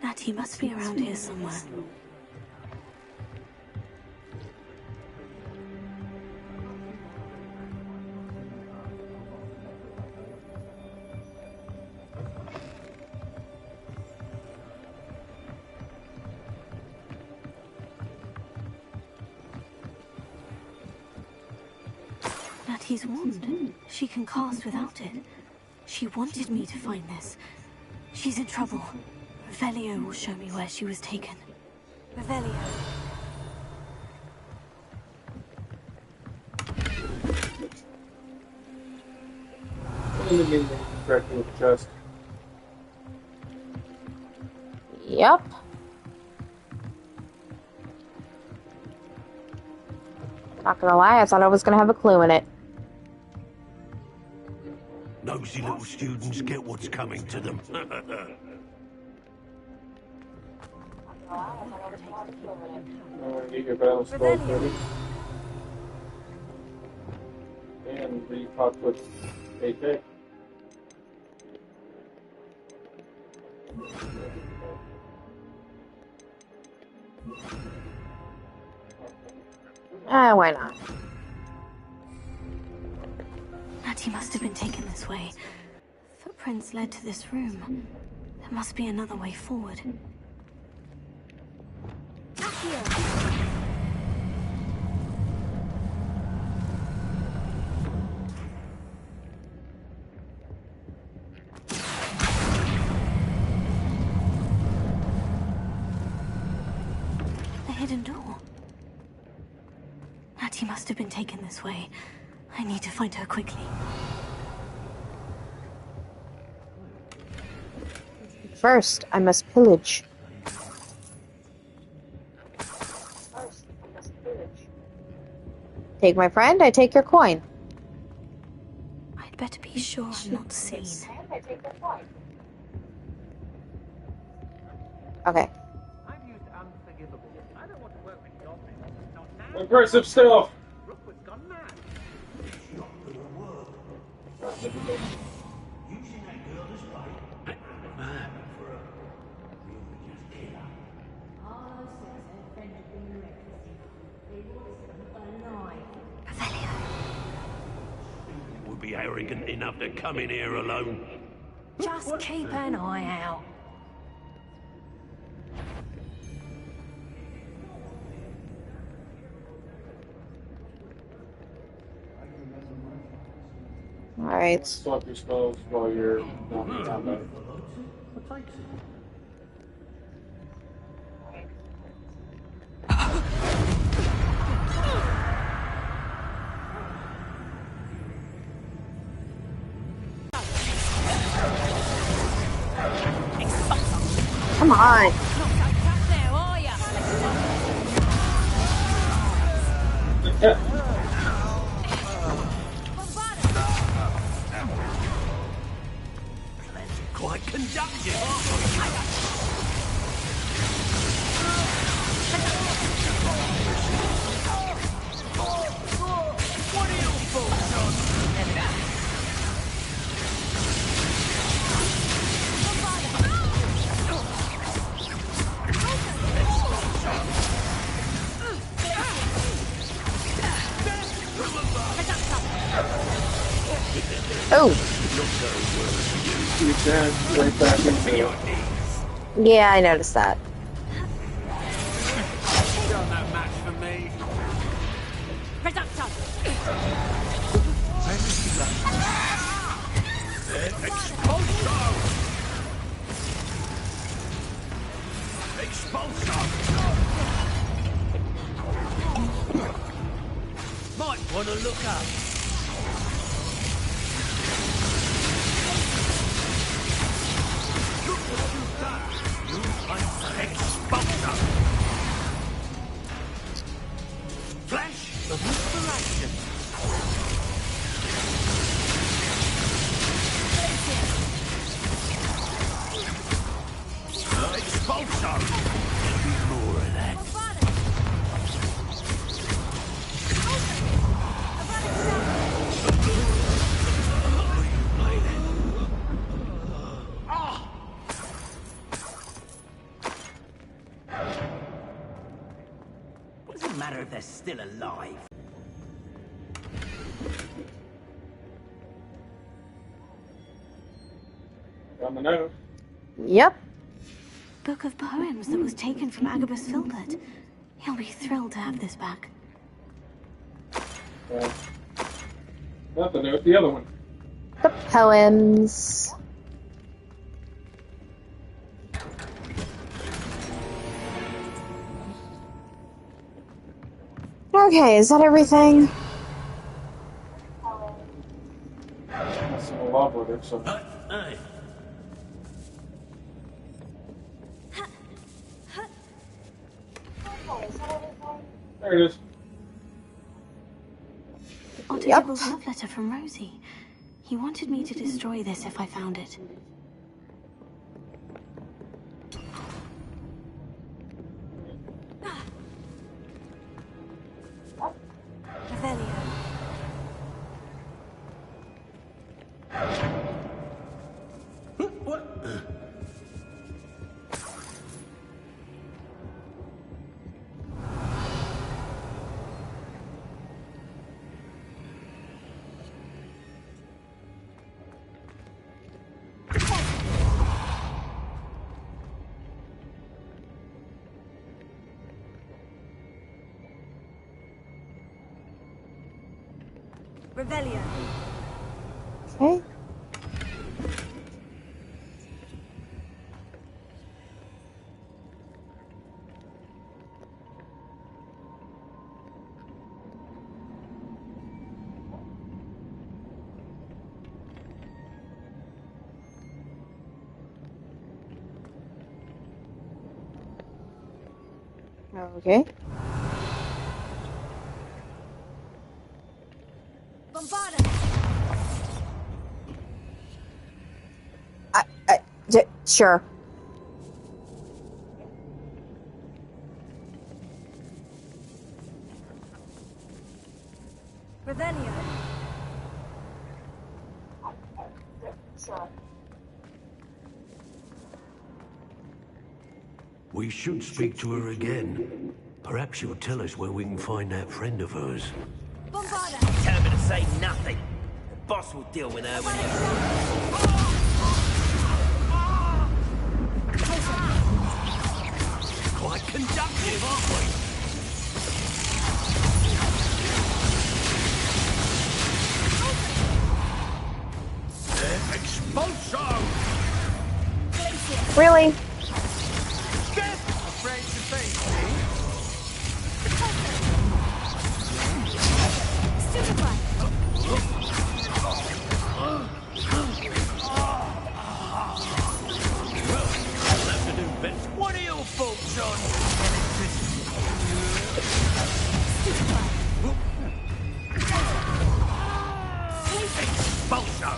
Natty must be around here somewhere. Natty's wand. She can cast without it. She wanted me to find this. She's in trouble. Revelio will show me where she was taken. Revelio. Chest. Yep. Not gonna lie, I thought I was gonna have a clue in it. Nosy little students get what's coming to them. Get your battle spells ready. And repop with AK. Why not? Natty must have been taken this way. Footprints led to this room. There must be another way forward. The hidden door. Natty must have been taken this way. I need to find her quickly. First, I must pillage. Take my friend, I take your coin. I'd better be sure I'm not seen. Okay. Impressive stuff. be arrogant enough to come in here alone? Just keep an eye out. Alright. Stop your spells while you're not in combat. Come on. Quite conductive. What are your thoughts on that? Oh. You can right back into it. Yeah, I noticed that. Done that match for me. Might want to look up. Look what you've done. Expulsor. Flash of inspiration. Expulsor. More of that. Doesn't matter if they're still alive. On the note. Yep. Book of poems that was taken from Agabus Filbert. He'll be thrilled to have this back. Not the note, the other one. The poems. Okay, is that everything? That's in love with it, so. There it is. Otto Dibble's love letter from Rosie. He wanted me to destroy this if I found it. Revelio. Okay. Okay. Sure. Revelio. We should speak to her again. Perhaps she'll tell us where we can find that friend of hers. Tell me to say nothing. boss will deal with her when he... Quite conductive, aren't we? Expulso! Really? Afraid to face me? What are your thoughts on Expulso!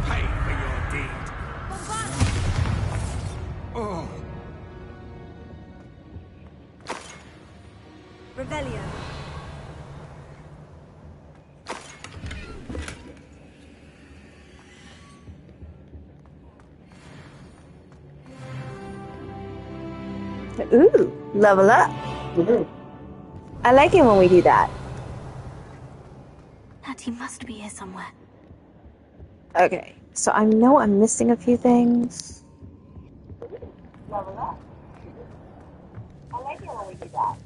Pay for your deed. Oh. Revelio. Ooh, level up. I like it when we do that. Natty must be here somewhere. Okay, so I know I'm missing a few things. Level up. I like it when we do that.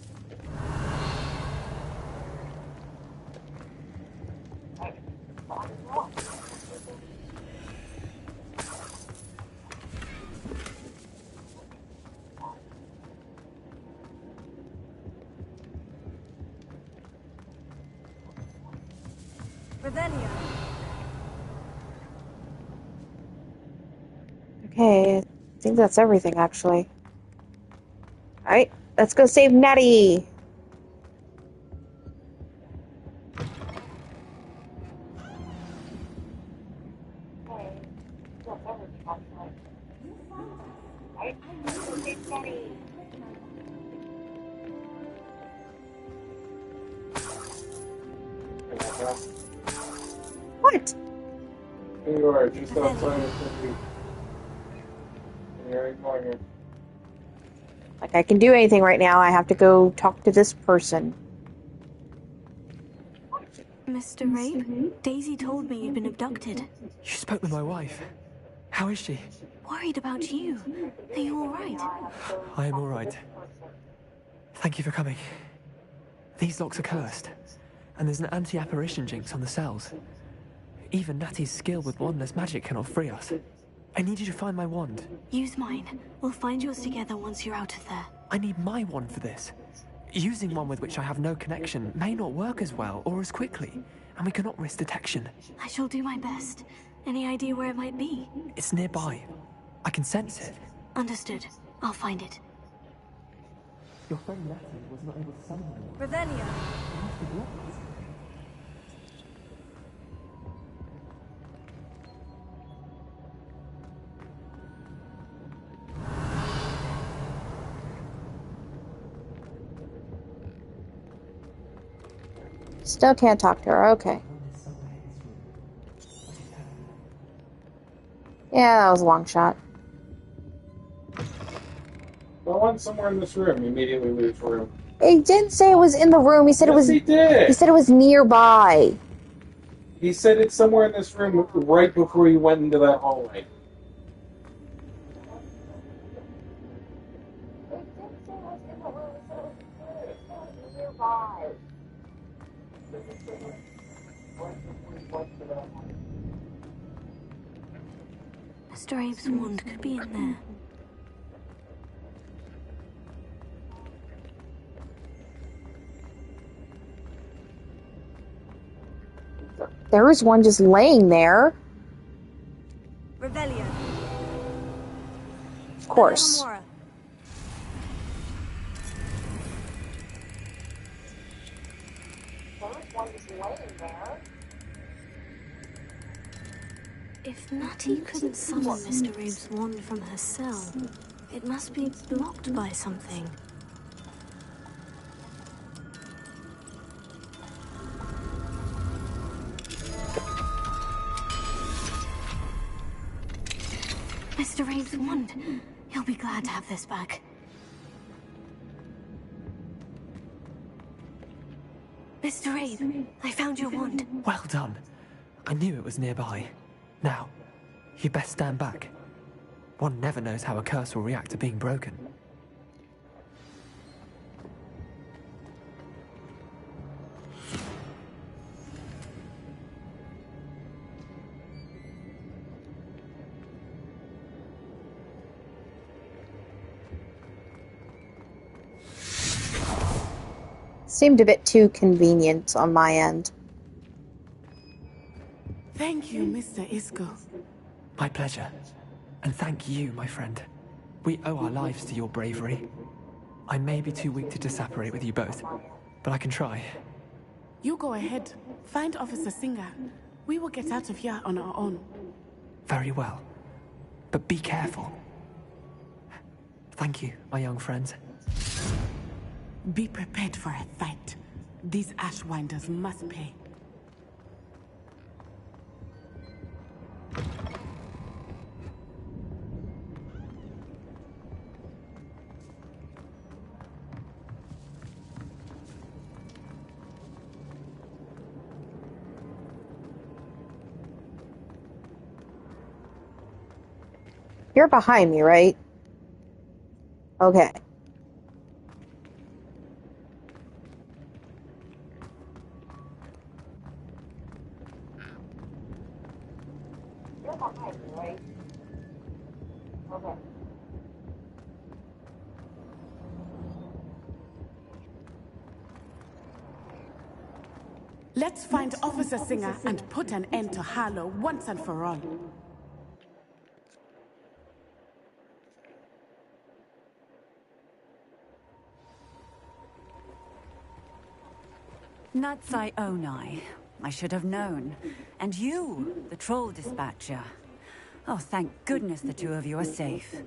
Revelio. Okay, I think that's everything, actually. Alright, let's go save Natty! What? Here you are, just outside of the... You're ignoring it. Like I can do anything right now, I have to go talk to this person. Mr. Rape, Daisy told me you'd been abducted. You spoke with my wife. How is she? Worried about you. Are you alright? I am all right. Thank you for coming. These locks are cursed, and there's an anti-apparition jinx on the cells. Even Natty's skill with wandless magic cannot free us. I need you to find my wand. Use mine. We'll find yours together once you're out of there. I need my wand for this. Using one with which I have no connection may not work as well or as quickly, and we cannot risk detection. I shall do my best. Any idea where it might be? It's nearby. I can sense it. Understood. I'll find it. Your friend Natty was not able to summon one. Revelio. Still can't talk to her, okay. Yeah, that was a long shot. Well, one somewhere in this room. Immediately leave the room. He didn't say it was in the room. He said it was. He did. He said it was nearby. He said it's somewhere in this room right before he went into that hallway. Mr. Abe's wand could be in there. There was one just laying there. Revelio. Of course. If Natty couldn't summon Mr. Abe's wand from her cell, it must be blocked by something. Mr. Abe's wand. He'll be glad to have this back. Mr. Abe, I found your wand. Well done. I knew it was nearby. Now, you best stand back. One never knows how a curse will react to being broken. Seemed a bit too convenient on my end. Thank you, Mr. Isco. My pleasure. And thank you, my friend. We owe our lives to your bravery. I may be too weak to disapparate with you both, but I can try. You go ahead. Find Officer Singer. We will get out of here on our own. Very well. But be careful. Thank you, my young friends. Be prepared for a fight. These Ashwinders must pay. You're behind me, right? Okay. You're behind me, right? Okay. Let's find Officer Singer and put an end to Harlow once and for all. Natsai Onai. I should have known. And you, the troll dispatcher. Oh, thank goodness the two of you are safe.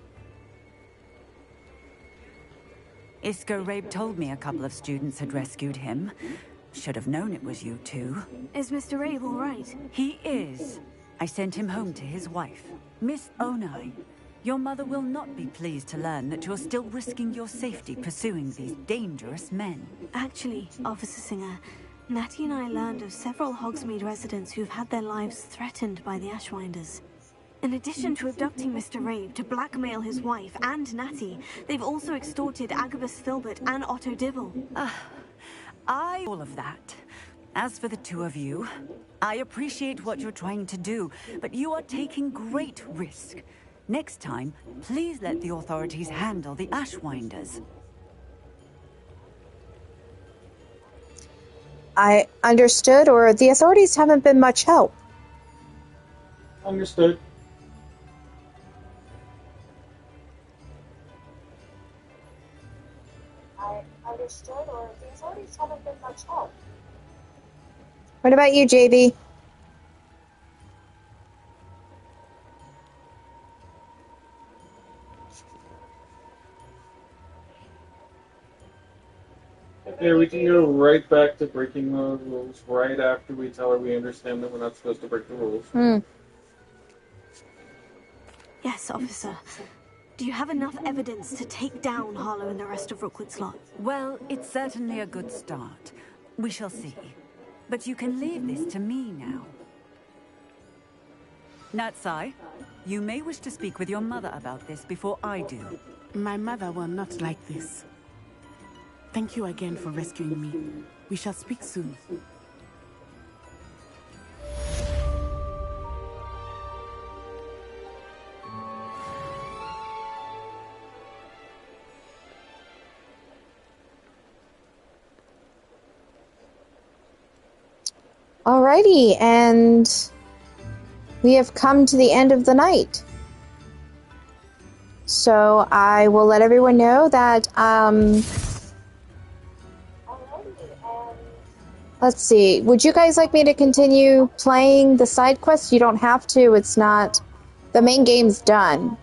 Isco Rabe told me a couple of students had rescued him. Should have known it was you two. Is Mr. Abe all right? He is. I sent him home to his wife. Miss Onai, your mother will not be pleased to learn that you're still risking your safety pursuing these dangerous men. Actually, Officer Singer, Natty and I learned of several Hogsmeade residents who've had their lives threatened by the Ashwinders. In addition to abducting Mr. Rabe to blackmail his wife and Natty, they've also extorted Agabus Filbert and Otto Dibble. All of that. As for the two of you, I appreciate what you're trying to do, but you are taking great risk. Next time, please let the authorities handle the Ashwinders. I understood, or the authorities haven't been much help. Understood. I understood, or the authorities haven't been much help. What about you, JB? Okay, we can go right back to breaking the rules right after we tell her we understand that we're not supposed to break the rules. Yes, officer. Do you have enough evidence to take down Harlow and the rest of Rookwood's lot? Well, it's certainly a good start. We shall see. But you can leave this to me now. Natsai, you may wish to speak with your mother about this before I do. My mother will not like this. Thank you again for rescuing me. We shall speak soon. Alrighty, and we have come to the end of the night. So I will let everyone know that, let's see, would you guys like me to continue playing the side quests? You don't have to, it's not, the main game's done.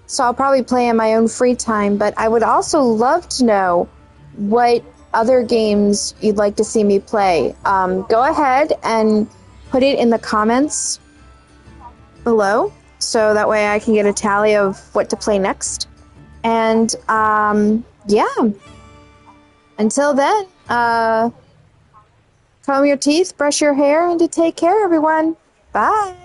So I'll probably play in my own free time, but I would also love to know what other games you'd like to see me play. Go ahead and put it in the comments below, so that way I can get a tally of what to play next. And, yeah. Until then, Comb your teeth, brush your hair, and to take care, everyone. Bye.